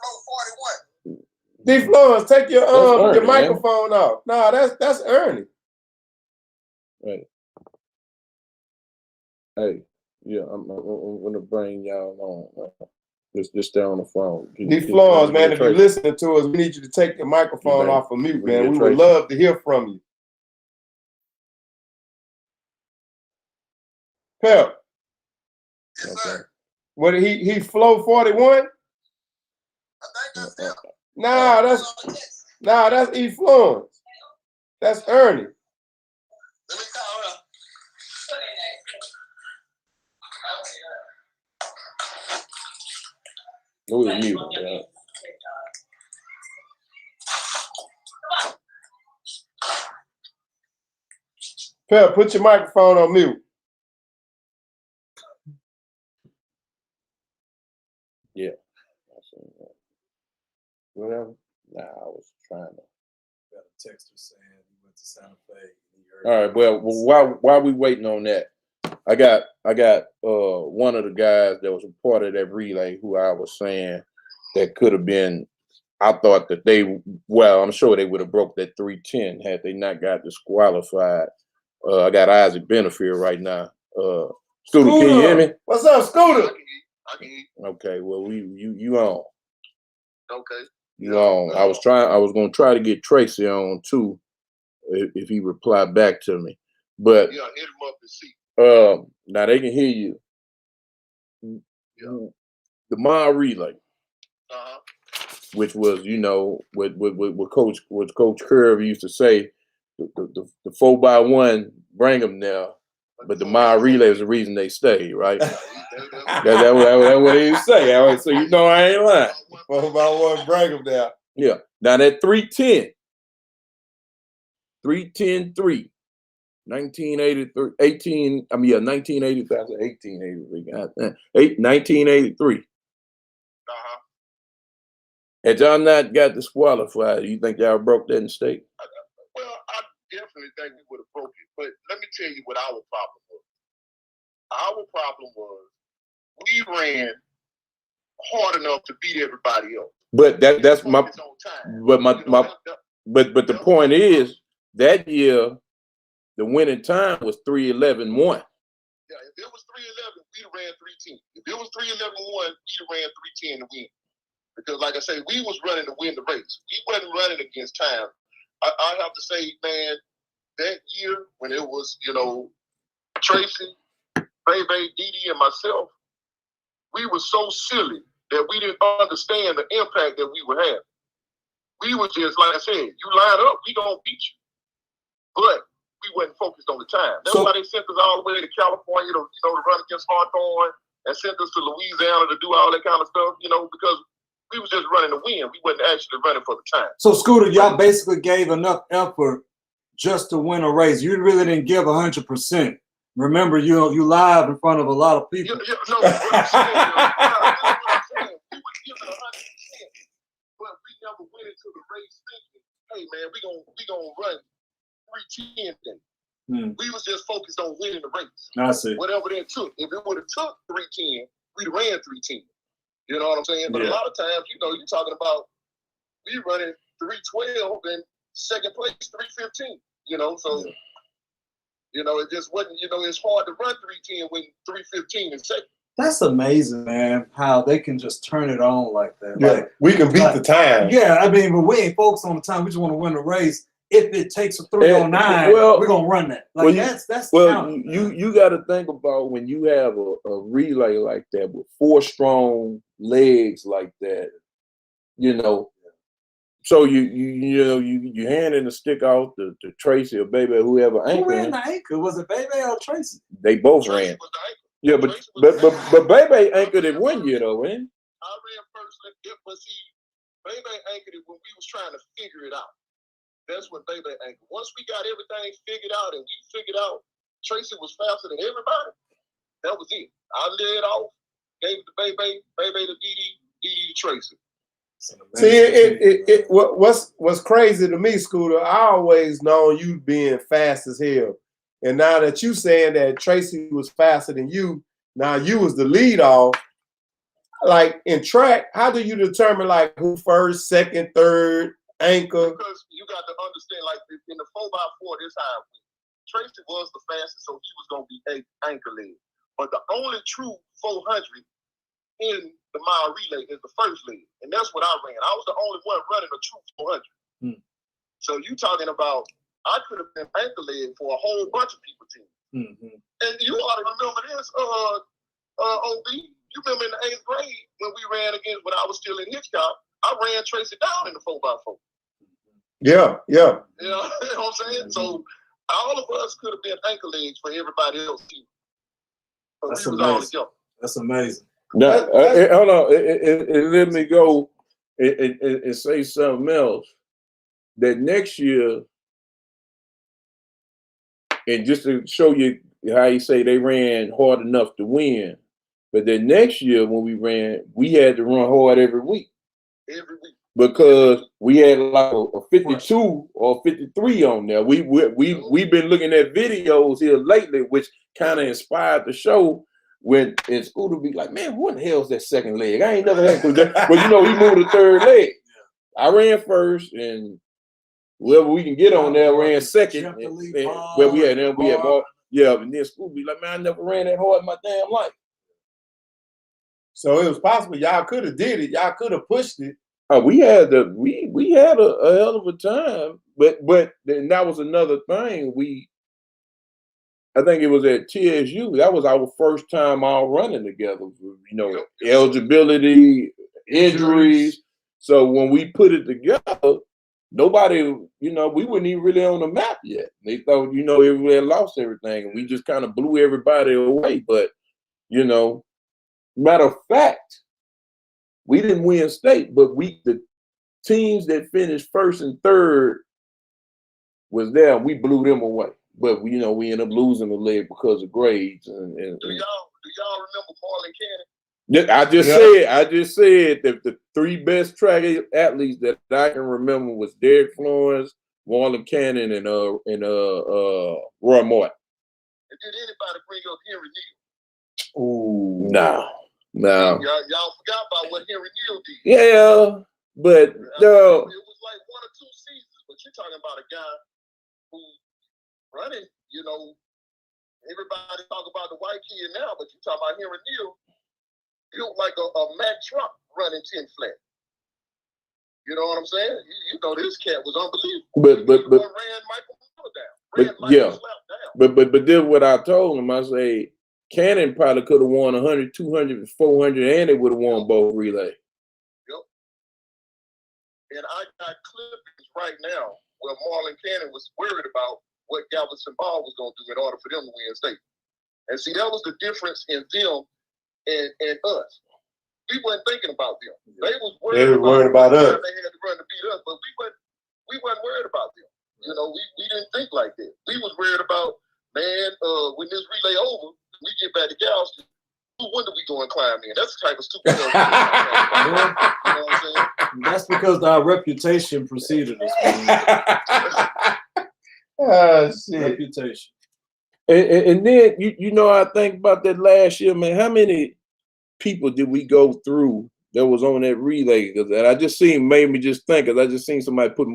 41. D. Florence, take your Ernie, your microphone off. No, that's Ernie. Right. Hey, yeah, I'm gonna bring y'all on. Just stay on the phone. D. Florence, man, if you're listening to us, we need you to take your microphone off of mute, man. We would love to hear from you. Pep. Yes, sir. What he flow 41? I think that's him. Nah, that's E. Florence. That's Ernie. Let me call her. Who is mute? Yeah. Pep, put your microphone on mute. Yeah. Whatever. Nah, I was trying to. Got a texter saying he went to Santa Fe. All right. Well, while we waiting on that, I got one of the guys that was a part of that relay who I was saying that could have been. I thought that I'm sure they would have broke that 310 had they not got disqualified. I got Isaac Benefiel right now. Scooter, can you hear me? What's up, Scooter? I can hear you. Okay. Well, you on. Okay. You on. I was going to try to get Tracy on too, if he replied back to me. But yeah, hit him up and see. Now they can hear you. Yeah. The mile relay, which was, what Coach Curve used to say, the 4x1 bring them there, but the mile relay is the reason they stay, right? That's what he used to say. So I ain't lying. 4x1 bring them there. Yeah. Now that 310, 310-3. 1983. 1983. Had y'all not got disqualified, you think y'all broke that in state? Well, I definitely think we would have broke it. But let me tell you what our problem was. Our problem was we ran hard enough to beat everybody else. But that's my. But the point is that year the winning time was 3:11.1. Yeah, if it was 3:11, we'd ran 3:10. If it was 3:11.1, we'd ran 3:10 to win. Because, like I say, we was running to win the race. We wasn't running against time. I have to say, man, that year when it was, Tracy, Bebe, Didi, and myself, we were so silly that we didn't understand the impact that we would have. We were just, like I said, you line up, we gonna beat you. But we wasn't focused on the time. That's why they sent us all the way to California to run against Hawthorne, and sent us to Louisiana to do all that kind of stuff, because we was just running to win. We wasn't actually running for the time. So, Scooter, y'all basically gave enough effort just to win a race. You really didn't give 100%. Remember, you live in front of a lot of people. No, what I'm saying, we were giving 100%, but we never went into the race thinking, hey, man, we gonna run 3:10 then. We was just focused on winning the race. I see. Whatever that took. If it would have took 3:10, we'd ran 3:10. You know what I'm saying? But a lot of times, you're talking about we running 3:12 and second place 3:15. So it just wasn't. It's hard to run 3:10 when 3:15 is second. That's amazing, man. How they can just turn it on like that. Yeah, we can beat the time. Yeah, I mean, but we ain't focused on the time. We just want to win the race. If it takes a 3:09, we're gonna run that. Like that's you got to think about when you have a relay like that with 4 strong legs like that, So you handing the stick out to Tracy or Baby or whoever. Who ran the anchor? Was it Baby or Tracy? They both ran. Yeah, but Baby anchored it one year though, man. I ran first, but see, Baby anchored it when we was trying to figure it out. That's what Baby anchored. Once we got everything figured out and we figured out Tracy was faster than everybody, that was it. I led off, gave it to Baby to Didi to Tracy. See, what's crazy to me, Scooter, I always known you being fast as hell. And now that you saying that Tracy was faster than you, now you was the lead off, like in track, how do you determine like who first, second, third, anchor? Because you got to understand, like in the 4x4, this how it went. Tracy was the fastest, so he was gonna be anchor leg. But the only true 400 in the mile relay is the first leg, and that's what I ran. I was the only one running a true 400. So you talking about I could have been anchor leg for a whole bunch of people team. And you ought to remember this, OB. You remember in the 8th grade when we ran against when I was still in Hitchcock, I ran Tracy down in the 4x4. Yeah. You know what I'm saying? So all of us could have been anchor legs for everybody else team. But That's we was all amazing. together. That's amazing. Now, hold on. Let me go and say something else. That next year, and just to show you how you say they ran hard enough to win, but then next year when we ran, we had to run hard every week. Every week. Because we had like a 52 or 53 on there. We've been looking at videos here lately, which kind of inspired the show. When in school to be like, man, what the hell is that second leg? I ain't never had that. But you know, he moved the third leg. I ran first, and whoever we can get on there ran second. And we had ball. Yeah, and then school be like, man, I never ran that hard in my damn life. So it was possible y'all could have did it. Y'all could have pushed it. We had a hell of a time, but then that was another thing. I think it was at TSU. That was our first time all running together. You know, eligibility, injuries. So when we put it together, nobody, you know, we weren't even really on the map yet. They thought, you know, everybody had lost everything, and we just kind of blew everybody away. But you know, matter of fact, we didn't win state, but the teams that finished first and third was there, and we blew them away. But we ended up losing the leg because of grades. And do y'all remember Marlon Cannon? I just said that the 3 best track athletes that I can remember was Derek Florence, Marlon Cannon, and Roy Martin. And did anybody bring up Henry Neal? Ooh, no. Y'all forgot about what Henry Neal did. Yeah, but it was like 1 or 2 seasons. But you're talking about a guy who running, you know, everybody talk about the white kid now, but you talking about Henry Neal, built like a Mack truck running 10 flat. You know what I'm saying? You know, this cat was unbelievable. But ran Michael down. But then what I told him, I say, Cannon probably could have won 100, 200, 400, and they would have won both relay. Yep. And I got clippings right now where Marlon Cannon was worried about what Galveston Ball was going to do in order for them to win state. And see, that was the difference in them and us. We weren't thinking about them. They was worried about us. They had to run to beat us, but we weren't worried about them. You know, we didn't think like that. We was worried about, man, when this relay over, we get back to Galveston, when do we go and climb in? That's the type of stupid stuff. You know what I'm saying? That's because our reputation preceded us. Oh, shit. Reputation. And then, you know, I think about that last year, man, how many people did we go through that was on that relay? Because I just made me just think, because I just seen somebody put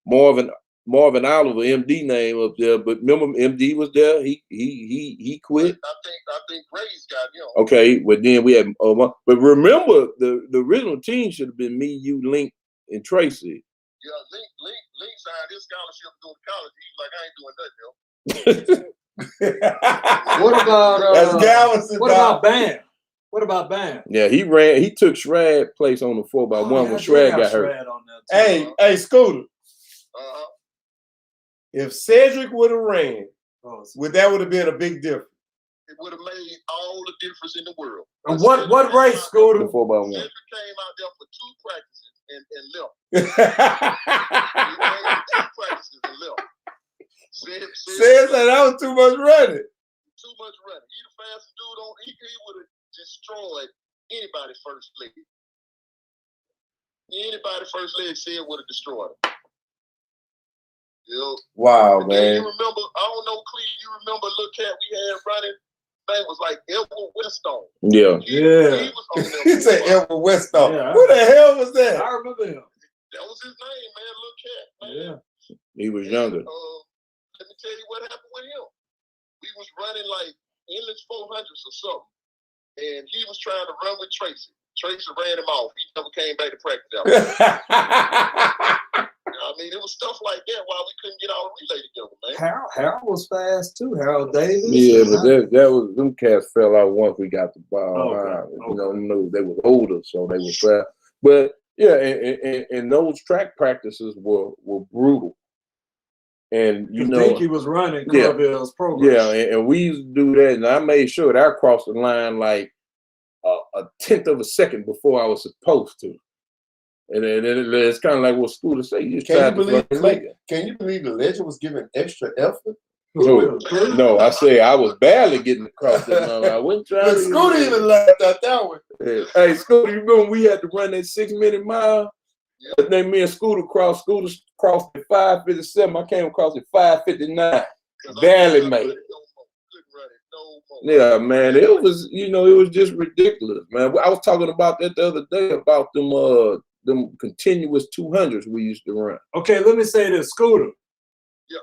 Marvin Oliver, MD name up there, but remember MD was there. He quit. I think Gray's got him. Okay, but then we had but remember the original team should have been me, you, Link, and Tracy. Yeah, Link signed his scholarship to college. He's like, I ain't doing nothing, yo. What about that's Galveston? What about Bam? What about Bam? Yeah, he took Shrad place on the 4x1 when Shrad got hurt. On that hey, Scooter. If Cedric would have ran, would have been a big difference. It would have made all the difference in the world. And what race, Scooter? The 4x1. Cedric came out there for 2 practices and left. He made 2 practices and left. Says that was too much running. Too much running. He the fastest dude on. He would have destroyed anybody's first leg. Anybody first leg said would have destroyed him. Yep. Wow, and man. You remember, I don't know, Cleve, you remember a little cat we had running name was like Edward Westone. Yeah. He was on there. He said Edward Westone. Yeah, Who the hell was that? I remember him. That was his name, man. Little cat, man. Yeah. He was younger. Let me tell you what happened with him. We was running like endless 400s or something, and he was trying to run with Tracy. Tracy ran him off. He never came back to practice. I mean, it was stuff like that why we couldn't get our relay together, man. Harold was fast too. Harold Davis. Yeah, but that was them cats fell out once we got the ball. Okay. You know, they were older, so they were fast. But yeah, and those track practices were brutal. And you know, Zeke was running Carville's program. Yeah, and we used to do that, and I made sure that I crossed the line like a tenth of a second before I was supposed to. And then it's kind of like what Scooter say. Can you believe the legend was giving extra effort? No, I say I was barely getting across that line. I wasn't trying. But Scooter even laughed at that one. Hey, Scooter, you remember we had to run that 6-minute mile? But then me and Scooter crossed at 5:57. I came across at 5:59. Barely made it. Yeah, man, it was just ridiculous, man. I was talking about that the other day about them continuous 200s we used to run. Okay, let me say this, Scooter. Yeah.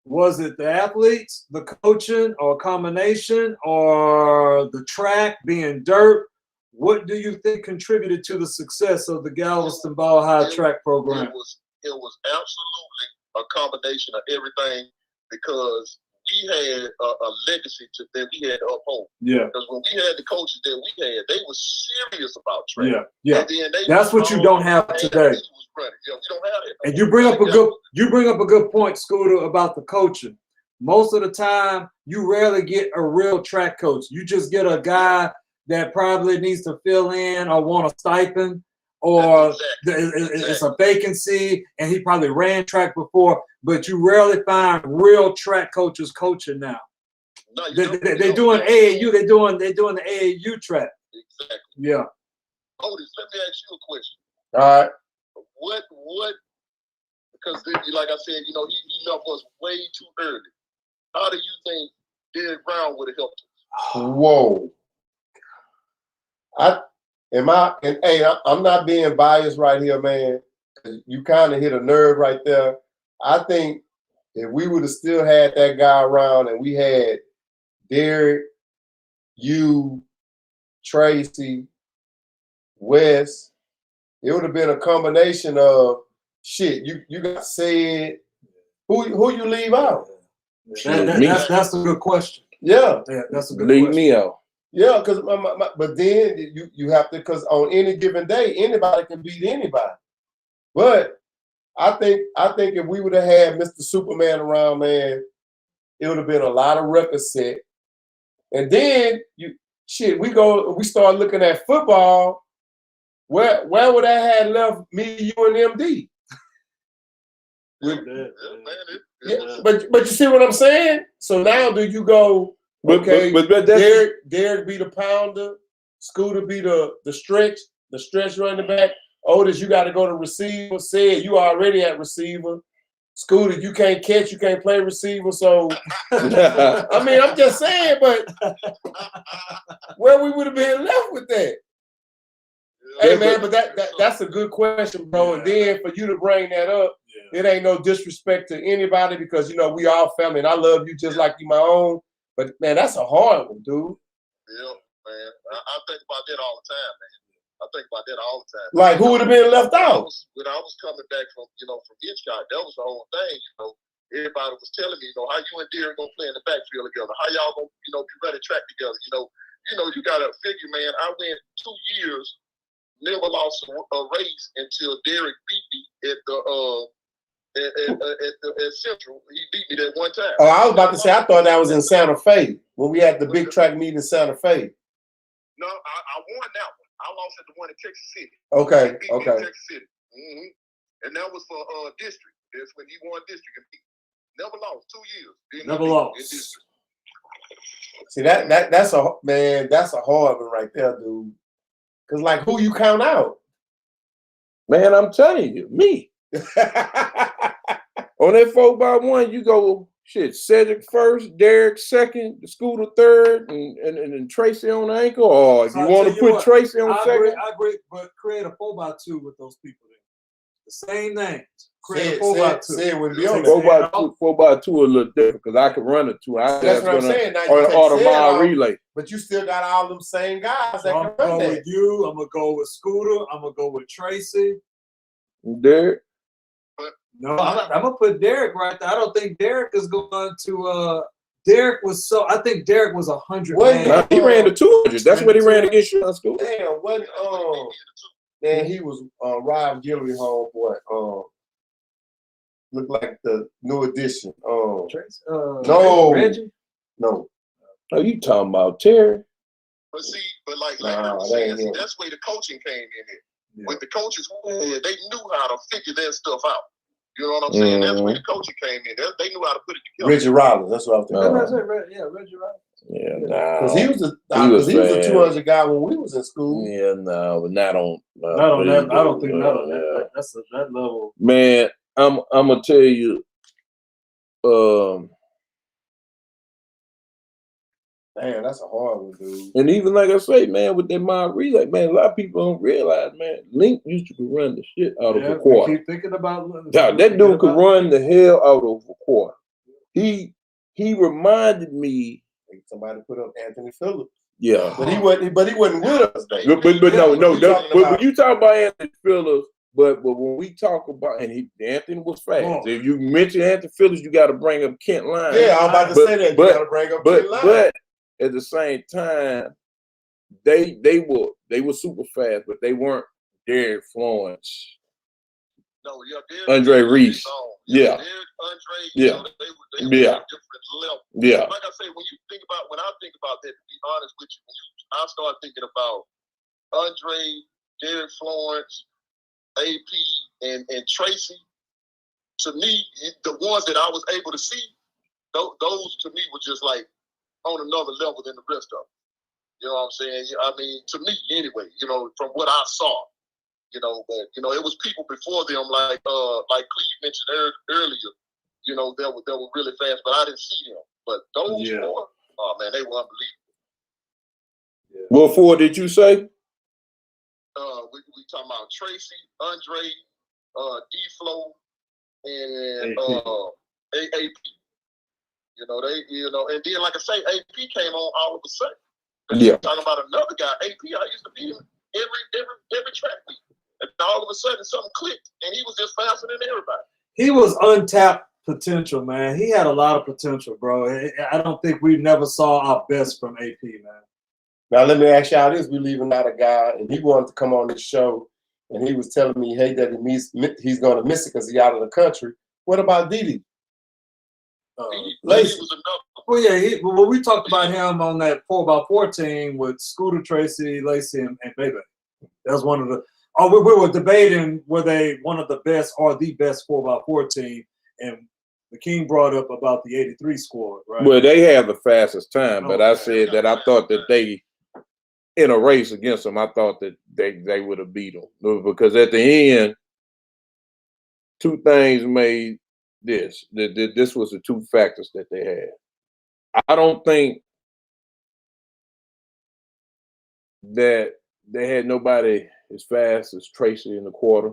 Was it the athletes, the coaching, or a combination, or the track being dirt? What do you think contributed to the success of the Galveston Ball High track program? It was absolutely a combination of everything because we had a legacy that we had to uphold. Yeah. Because when we had the coaches that we had, they were serious about track. Yeah. And then that's what you don't have today. Yeah, we don't have it. And you bring up a good point, Scooter, about the coaching. Most of the time, you rarely get a real track coach. You just get a guy that probably needs to fill in or want a stipend, or it's a vacancy, and he probably ran track before. But you rarely find real track coaches coaching now. No, they're doing AAU. They're doing the AAU track. Exactly. Yeah. Otis, let me ask you a question. All right. What? Because like I said, he left us way too early. How do you think Derek Brown would have helped us? Whoa. I'm not being biased right here, man. You kind of hit a nerve right there. I think if we would have still had that guy around and we had Derek, you, Tracy, Wes, it would have been a combination of shit. You got said, who you leave out? That's a good question. Yeah, that's a good leave question. Me out. Yeah, because but then you have to, because on any given day anybody can beat anybody. But I think if we would have had Mr. Superman around, man, it would have been a lot of records set. And then we start looking at football. Where would I have left me, you, and MD? But you see what I'm saying? So now do you go? Okay, but Derek be the pounder, Scooter be the stretch running back. Otis, you got to go to receiver. Said you already at receiver. Scooter, you can't catch, you can't play receiver. So I mean, I'm just saying, but where we would have been left with that? Hey man, but that's a good question, bro. And then for you to bring that up, it ain't no disrespect to anybody because we all family, and I love you just like you my own. But man, that's a hard one, dude. Yeah, man. I think about that all the time, man. Like who would have been left out? When I was coming back from Hitchcock, that was the whole thing. Everybody was telling me, how you and Derek gonna play in the backfield together? How y'all gonna, be running track together? You gotta figure, man. I went 2 years, never lost a race until Derek beat me at Central. He beat me that one time. Oh, I was about to say, I thought that was in Santa Fe when we had the big track meet in Santa Fe. No, I won that one. I lost at the one in Texas City. Okay. In Texas City. Mm-hmm. And that was for district. That's when he won district. Never lost 2 years. Never lost. See that's a hard one right there, dude. Cause like who you count out? Man, I'm telling you, me. On that 4x1, you go shit, Cedric first, Derek second, the Scooter third, and Tracy on the ankle. Or if you want to put Tracy on second. I agree, but create a 4x2 with those people there. The same names. Create a 4x2. Say it would be on 4x2 a little different because I could run a 2. That's what I'm saying. Or the mile relay. But you still got all them same guys that I'm can run gonna go that. with you. I'm gonna go with Scooter. I'm gonna go with Tracy. Derek. No, I'm gonna put Derek right there. I don't think Derek is going to. Derek was so. I think Derek was 100. He ran the 200. That's what he ran against you on school. Damn, what? Man, he was Rob Guillory homeboy. Looked like the new edition. No, Reggie. No. Oh, you talking about Terry? But see, like was saying, that's where the coaching came in here. Yeah. When the coaches were there, they knew how to figure their stuff out. You know what I'm saying? That's where the coaching came in. They knew how to put it together. Reggie Rollins, that's what I was thinking. Yeah, Reggie Rollins. Yeah, no. Because he was a 200 guy when we was in school. Yeah, no, but not on that. I don't think not on that. That's that level. Man, I'm gonna tell you. Man, that's a hard one, dude. And even like I say, man, with that mile relay, man, a lot of people don't realize, man, Link used to run the shit out of a quarter. Keep thinking about that dude could run the hell out of a quarter. He reminded me. Somebody put up Anthony Phillips. Yeah, but he wasn't with us. But when you talk about Anthony Phillips, but when we talk about Anthony was fast. If you mention Anthony Phillips, you got to bring up Kent Line. Yeah, I'm about to say that. You got to bring up Kent Line. But at the same time, they were super fast, but they weren't Derek Florence. No, Andre Reese. Yeah. Andre, they were different level. Yeah. Like I say, when I think about that, to be honest with you, I start thinking about Andre, Derek Florence, AP, and Tracy. To me, the ones that I was able to see, those to me were just like on another level than the rest of them. You know what I'm saying? I mean, to me anyway, from what I saw. But it was people before them, like Cleve mentioned earlier. That were really fast, but I didn't see them. But those four, oh man, they were unbelievable. Yeah. What four did you say? We talking about Tracy, Andre, D-Flow, and AP. And then like I say, AP came on all of a sudden. Yeah. Talking about another guy, AP. I used to beat him every track week. And all of a sudden, something clicked, and he was just faster than everybody. He was untapped potential, man. He had a lot of potential, bro. I don't think we never saw our best from AP, man. Now, let me ask y'all this. We're leaving out a guy, and he wanted to come on this show, and he was telling me, hey, that he's going to miss it because he's out of the country. What about Didi? Lacey was another. Well, yeah, when we talked about him on that 4x4 team with Scooter, Tracy, Lacey, and Bebe. That was one of the. Oh, we were debating were they one of the best or the best 4x4 team, and the King brought up about the '83 squad, right? Well, they have the fastest time, but I said that I thought that they, in a race against them, I thought that they would have beat them because at the end, two things made this. This was the two factors that they had. I don't think that they had nobody as fast as Tracy in the quarter.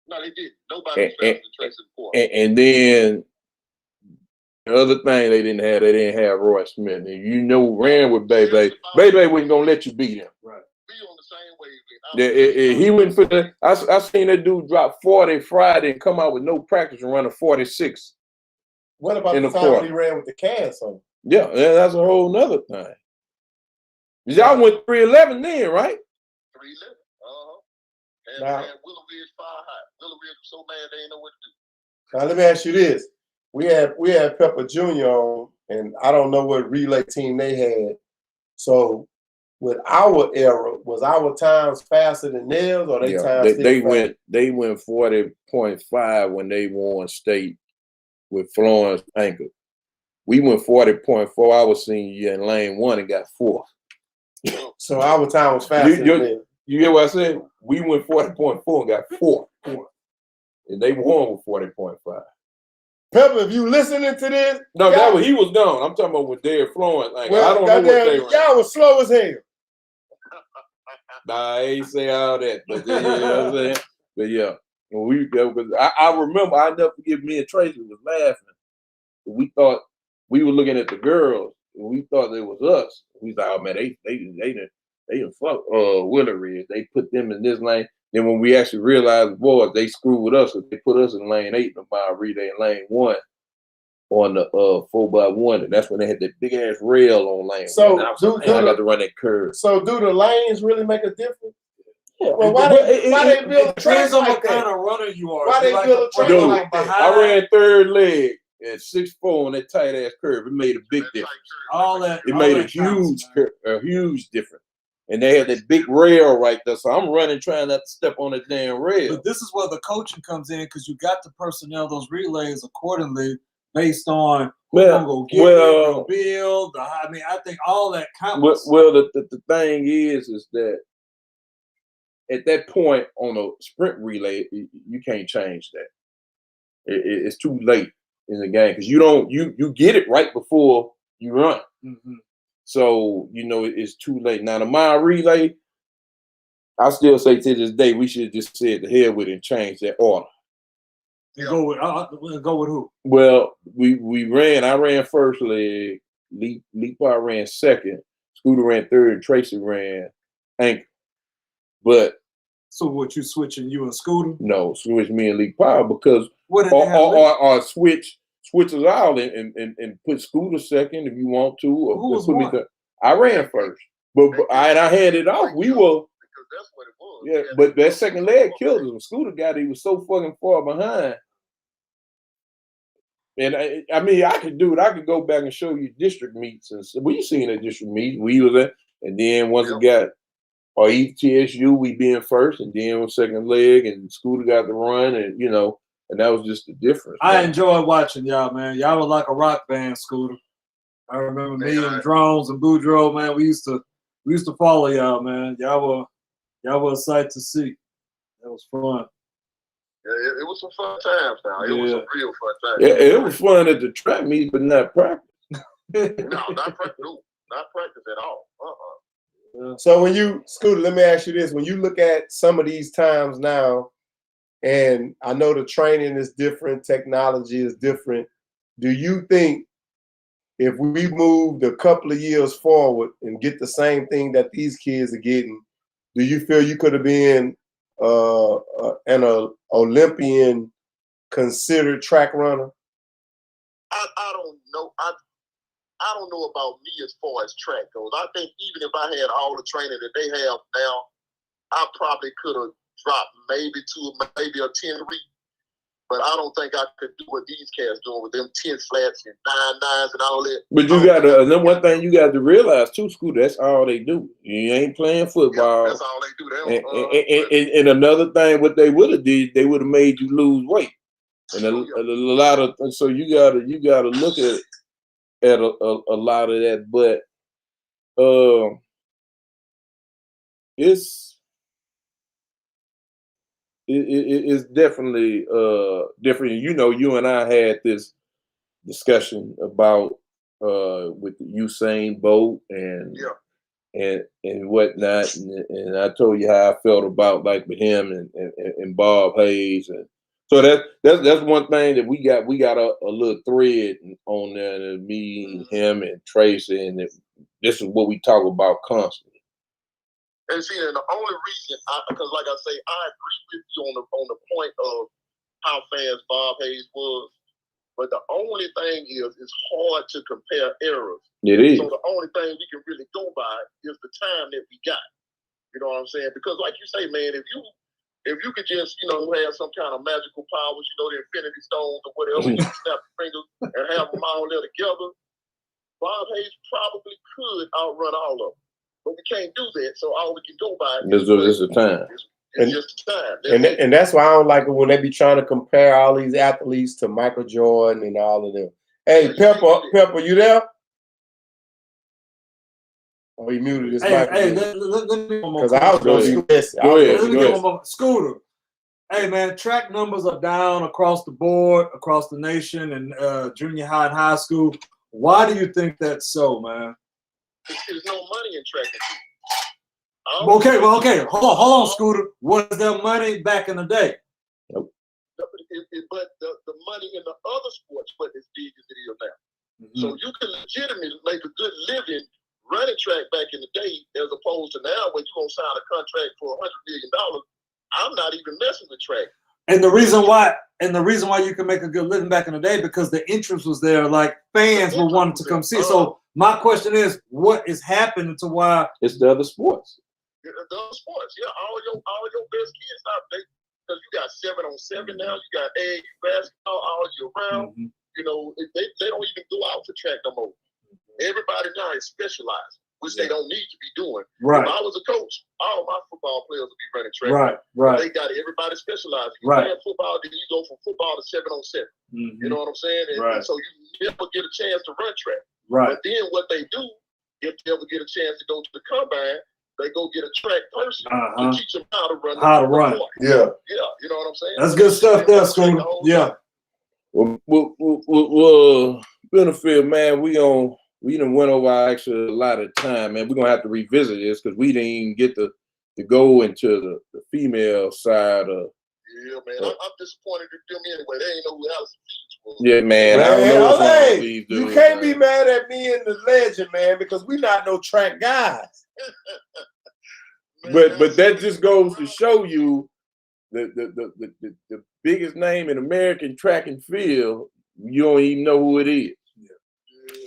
No, they did. Nobody as fast as Tracy in the quarter. And then the other thing they didn't have Roy Smith. And ran with Bebe. Bebe wasn't gonna let you beat him. Right. Be on the same wave. He went for the. I seen that dude drop 40 Friday and come out with no practice and run a 46. What about the time when he ran with the cast on? Yeah, that's a whole nother thing. Y'all went 311 then, right? 311. And Willow Ridge fire high. Willow Ridge was so mad they didn't know what to do. Now let me ask you this: we had Pepper Jr. on, and I don't know what relay team they had. So, with our era, was our times faster than theirs, or times? They went 40.5 when they won state with Florence Anchor. We went 40.4 our senior year in lane 1 and got 4th. So our time was faster than theirs. You get what I said? We went 40.4 and got 4. And they won with 40.5. Pepper, if you listening to this, No, that was he was gone. I'm talking about when they're flowing. Like well, I don't know what they were. y'all was slow as hell. Nah, I ain't say all that, but you know what I'm saying. But yeah, when I remember. I never forget. Me and Tracy was laughing. We thought we were looking at the girls, and we thought it was us. We thought, oh man, they done fuck Willery. They put them in this lane. Then when we actually realized, boy, they screwed with us. They put us in lane 8 in the mile relay, lane 1 on the 4x1, and that's when they had that big ass rail on lane. So I got to run that curve. So do the lanes really make a difference? Yeah. Well, why they build a track depends on like what that? kind of runner you are. Why they like build a track Dude, like that? I ran third leg at 6'4" on that tight ass curve. It made a big difference. All that. It made a huge difference. And they had that big rail right there. So I'm running trying not to step on that damn rail. But this is where the coaching comes in because you got to personnel those relays accordingly based on who's going to go get it, build. I mean, I think all that counts. Well, the thing is that at that point on a sprint relay, you can't change that. It's too late in the game because you get it right before you run. Mm-hmm. So, it's too late. Now, the mile relay, I still say to this day, we should have just said the hell with it and change that order. Yeah. Go with who? Well, I ran first leg, Lee ran second, Scooter ran third, and Tracy ran anchor. But so what, you switching you and Scooter? No, switch me and Lee Power because or switch us out and put Scooter second if you want to. Or who was one? I ran first, but I had it off. We were because that's what it was. Yeah, but that second leg killed us. When Scooter got it, he was so fucking far behind. And I mean, I could do it. I could go back and show you district meets and we seen the district meets we was at, and then once it got or ETSU, we being first, and then on second leg, and Scooter got the run, and and that was just the difference. I enjoyed watching y'all, man. Y'all were like a rock band, Scooter. I remember me and Drones and Boudreaux, man. We used to follow y'all, man. Y'all were a sight to see. That was fun. Yeah, it was some fun times now. It was some real fun times. Yeah, it was fun at the track meet, but not practice. No, not practice. No, not practice at all. So when you, Scooter, let me ask you this. When you look at some of these times now, and I know the training is different, technology is different, do you think if we moved a couple of years forward and get the same thing that these kids are getting, do you feel you could have been an Olympian considered track runner? I don't know. I don't know about me as far as track goes. I think even if I had all the training that they have now, I probably could have dropped maybe a 10-3. But I don't think I could do what these cats doing with them 10 flats and 9-9s and all that. But you got to, then one thing you got to realize too, Scooter, that's all they do. You ain't playing football. Yeah, that's all they do. And another thing, what they would have did, they would have made you lose weight. And a lot of, so you gotta look at a lot of that, but it's definitely different. You and I had this discussion about with Usain Bolt and whatnot, and I told you how I felt about like with him and Bob Hayes, and so that's one thing that we got a little thread on there, and me, him, and Tracy, and this is what we talk about constantly. And see, and the only reason, because like I say, I agree with you on the point of how fast Bob Hayes was, but the only thing is, it's hard to compare errors. It is. So the only thing we can really go by is the time that we got. You know what I'm saying? Because like you say, man, if you could just, have some kind of magical powers, the Infinity Stones or whatever, you snap your fingers and have them all there together, Bob Hayes probably could outrun all of them. But we can't do that, so all we can go by is the time. It's just time. And that's why I don't like it when they be trying to compare all these athletes to Michael Jordan and all of them. Hey, Pepper, you there? Oh, he muted his mic. Hey, let me because I was going to do this. Let me give him a Scooter. Hey man, track numbers are down across the board, across the nation, and junior high and high school. Why do you think that's so, man? There's no money in track and field. Okay, hold on, Scooter. Was there money back in the day? Nope. But the money in the other sports wasn't as big as it is now. Mm-hmm. So you can legitimately make a good living running track back in the day, as opposed to now when you're gonna sign a contract for $100 million. I'm not even messing with track. And the reason why you can make a good living back in the day, because the interest was there, like fans were wanting to come see. So my question is, what is happening to why it's the other sports? The other sports, yeah, all your best kids out there, because you got 7-on-7 now, you got AAU basketball all year round. Mm-hmm. You know, they don't even go out to track no more. Everybody now is specialized, which they don't need to be doing. Right. If I was a coach, all my football players would be running track. Right. They got everybody specialized. You Right. play football, then you go from football to 7-on-7. Mm-hmm. You know what I'm saying? And so you never get a chance to run track. Right. But then what they do, if they ever get a chance to go to the combine, they go get a track person to teach them how to run. Yeah. Yeah, you know what I'm saying? That's good stuff there, Scooter. Yeah. Well, benefit, man, we done went over actually a lot of time, man. We're gonna have to revisit this because we didn't even get to go into the female side of. Yeah, man. I'm disappointed in them anyway. They ain't know who Allison Felix was. Yeah, man. I don't know what's wrong with these dudes, you can't be mad at me and the legend, man, because we not no track guys. But that just goes to show you the biggest name in American track and field. You don't even know who it is.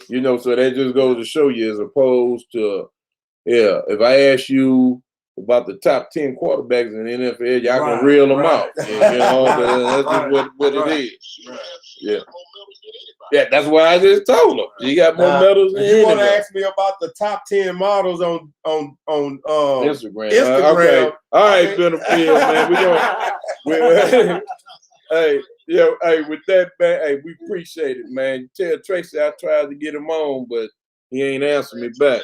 You know, so that just goes to show you, as opposed to, if I ask you about the top 10 quarterbacks in the NFL, y'all can reel them out. You know, that's just what it is. Right. Yeah, that's why I just told him. You got more medals than you want to ask me about the top 10 models on Instagram. Instagram. Okay. All right, Benefield, man. Hey, with that, man, hey, we appreciate it, man. Tell Tracy I tried to get him on, but he ain't answering me back.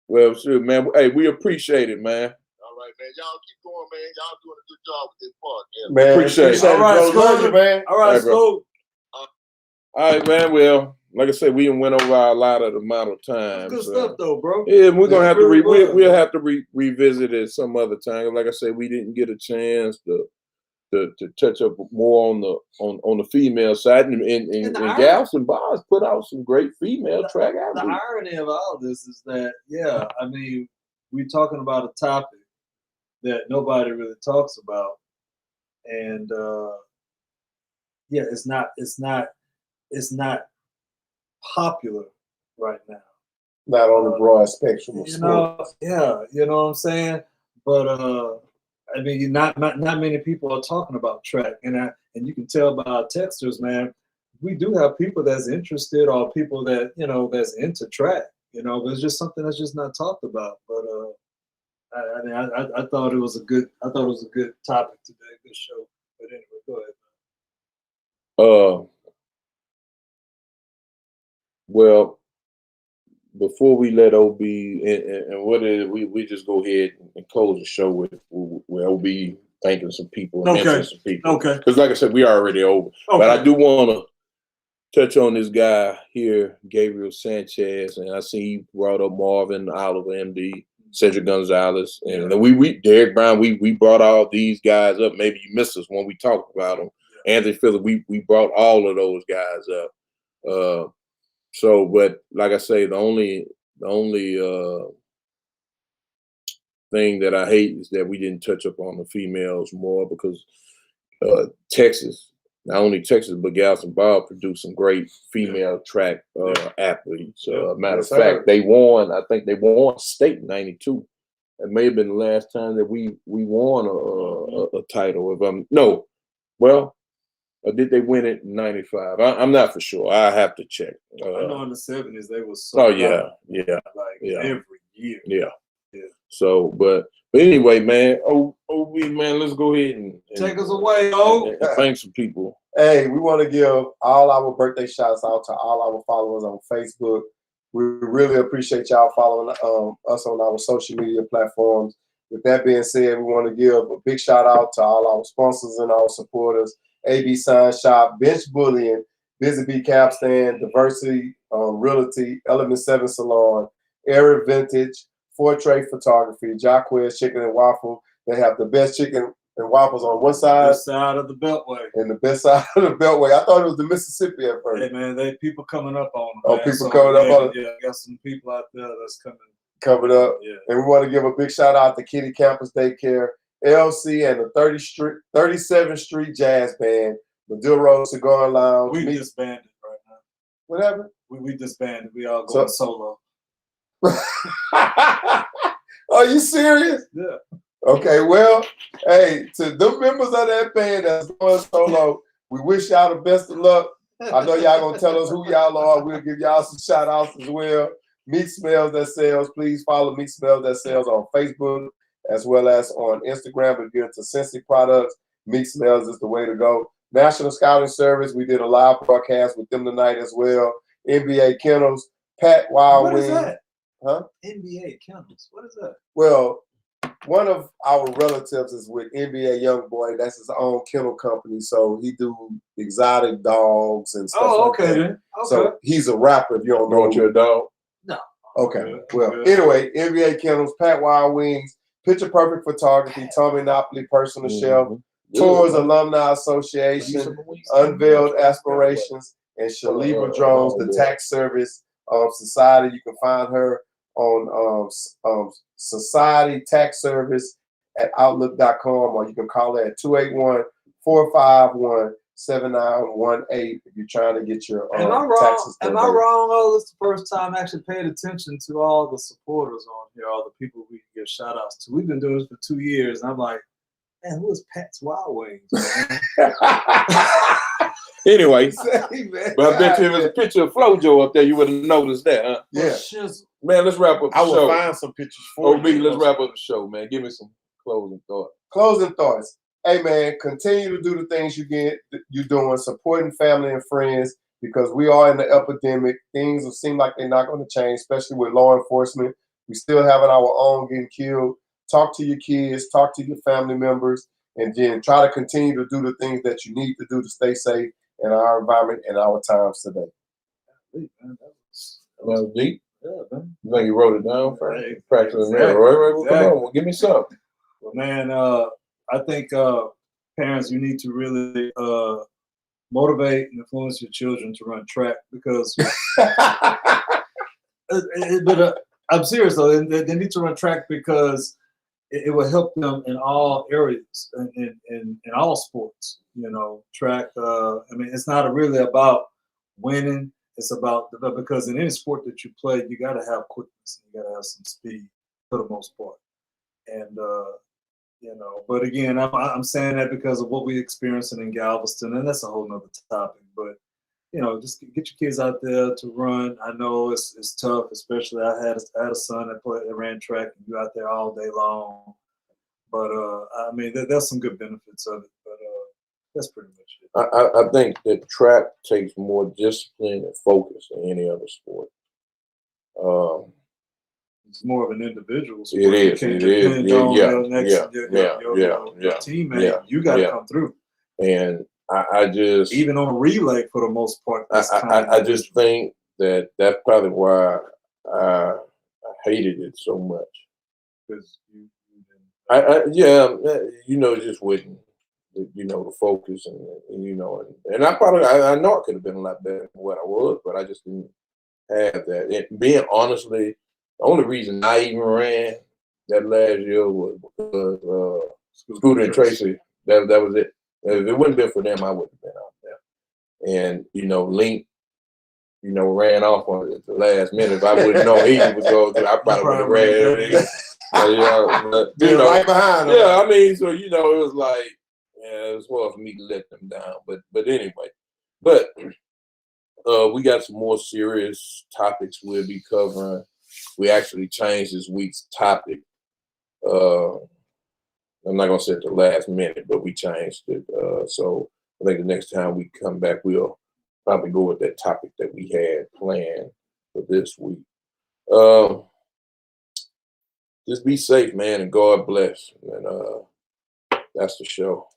Well, sure, man. Hey, we appreciate it, man. All right, man. Y'all keep going, man. Y'all doing a good job with this part, man. Man, appreciate it. All right, bro. Love you, man. All right, bro. All right, man. Well, like I said, we went over a lot of the amount of time. Good stuff, though, bro. Yeah, we're gonna have to we'll have to revisit it some other time. Like I said, we didn't get a chance to touch up more on the female side, and Galveston Bars put out some great female track athletes. The irony of all this is that, I mean, we're talking about a topic that nobody really talks about, and it's not popular right now. Not on the broad spectrum of sports. You know what I'm saying? But I mean, not many people are talking about track, and you can tell by our texters, man. We do have people that's interested, or people that that's into track. But it's just something that's just not talked about. But I thought it was a good topic today, good show. But anyway, go ahead. Well, before we let OB and what is we just go ahead and close the show with OB thanking some people and mentioning some people. Okay. Because like I said, we already over. Okay. But I do want to touch on this guy here, Gabriel Sanchez, and I see he brought up Marvin Oliver, MD, Cedric Gonzalez, and we Derek Brown. We brought all these guys up. Maybe you missed us when we talked about them. Anthony Phillips. We brought all of those guys up. So, but like I say, the only thing that I hate is that we didn't touch up on the females more, because Texas, not only Texas, but Galveston Ball produced some great female track athletes. Matter of fact, they won. I think they won state in '92. It may have been the last time that we won a title. Or did they win it in '95? I'm not for sure. I have to check. I know in the '70s they was every year. Yeah. So, but anyway, man. OB, man, let's go ahead and take us away, and thank some people. Hey, we want to give all our birthday shouts out to all our followers on Facebook. We really appreciate y'all following us on our social media platforms. With that being said, we want to give a big shout out to all our sponsors and our supporters: AB Sign Shop, Bench Bullion, Busy Bee Cap Stand, Diversity Realty, Element 7 Salon, Arid Vintage, Fortray Photography, Jacquez Chicken and Waffle. They have the best chicken and waffles on one side. This side of the Beltway. And the best side of the Beltway. I thought it was the Mississippi at first. Hey man, they people coming up on them. Oh, man. people coming up on it. Yeah, I got some people out there that's coming up. Yeah. And we want to give a big shout out to Kitty Campus Daycare, LC, and the 37th Street Jazz Band, Maduro Cigar Lounge. We disbanded right now. Whatever. We disbanded. We all going solo. Are you serious? Yeah. Okay, well, hey, to the members of that band that's going solo, we wish y'all the best of luck. I know y'all gonna tell us who y'all are. We'll give y'all some shout outs as well. Meat Smells That Sells. Please follow Meat Smells That Sells on Facebook as well as on Instagram. If you're into Sensi products, Meat Smells is the way to go. National Scouting Service, we did a live broadcast with them tonight as well. NBA Kennels, Pat Wild Wings. What is that? Huh? NBA Kennels. What is that? Well, one of our relatives is with NBA Youngboy. That's his own kennel company. So he do exotic dogs and stuff. Oh, like okay that. then. Okay. So he's a rapper. If you don't know Want your dog? No. Okay. Well, anyway, NBA Kennels, Pat Wild Wings, Picture Perfect Photography, Tommy Napoli Personal Shelf, Tours Alumni Association, Unveiled Aspirations, and Shaliba Drones, the tax service society. You can find her on Society Tax Service at Outlook.com, or you can call her at 281-451-7918 if you're trying to get your taxes done. Am I wrong? Oh, this is the first time I actually paid attention to all the supporters on here, all the people we can give shout outs to. We've been doing this for 2 years, and I'm like, man, who is Pat's Wild Wings, man? Anyway, man, but I bet you if there's a picture of Flojo up there, you would have noticed that, huh? Yeah. Man, let's wrap up the I show. will find some pictures for OB, you. let's wrap up the show, man. Give me some closing thoughts. Closing thoughts. Hey, man, continue to do the things you're doing, supporting family and friends, because we are in the epidemic. Things will seem like they're not going to change, especially with law enforcement. We still having our own getting killed. Talk to your kids, talk to your family members, and then try to continue to do the things that you need to do to stay safe in our environment and our times today. That was deep. Yeah, man. You think you wrote it down? Hey, Practicing exactly. there. Right, well, come on, well, give me something. Well, man, I think parents, you need to really motivate and influence your children to run track, because I'm serious though, they need to run track because it will help them in all areas, in all sports. You know, track. I mean, it's not really about winning. It's about, because in any sport that you play, you got to have quickness. You got to have some speed for the most part. And you know, but again, I'm saying that because of what we're experiencing in Galveston, and that's a whole nother topic. But you know, just get your kids out there to run. I know it's tough, especially I had a son that ran track, and you out there all day long. But I mean, there's some good benefits of it. But that's pretty much it. I think that track takes more discipline and focus than any other sport. It's more of an individual sport. It is. It is. Your teammate. Yeah. You got to come through. And I just, even on a relay for the most part. I just think that that's probably why I hated it so much. Because you know, just wouldn't. You know, the focus and you know, and I know I could have been a lot better than what I was, but I just didn't have that. And being honestly, the only reason I even ran that last year was because Scooter and Tracy. That was it. If it wouldn't have been for them, I wouldn't have been out there. And you know, Link, you know, ran off on it at the last minute. If I wouldn't know he was going through, I probably would have ran. You know, right behind him. Yeah, I mean, so you know, it was like. Yeah, it was hard for me to let them down, but anyway, we got some more serious topics we'll be covering. We actually changed this week's topic. I'm not gonna say at the last minute, but we changed it. So I think the next time we come back, we'll probably go with that topic that we had planned for this week. just be safe, man, and God bless. And that's the show.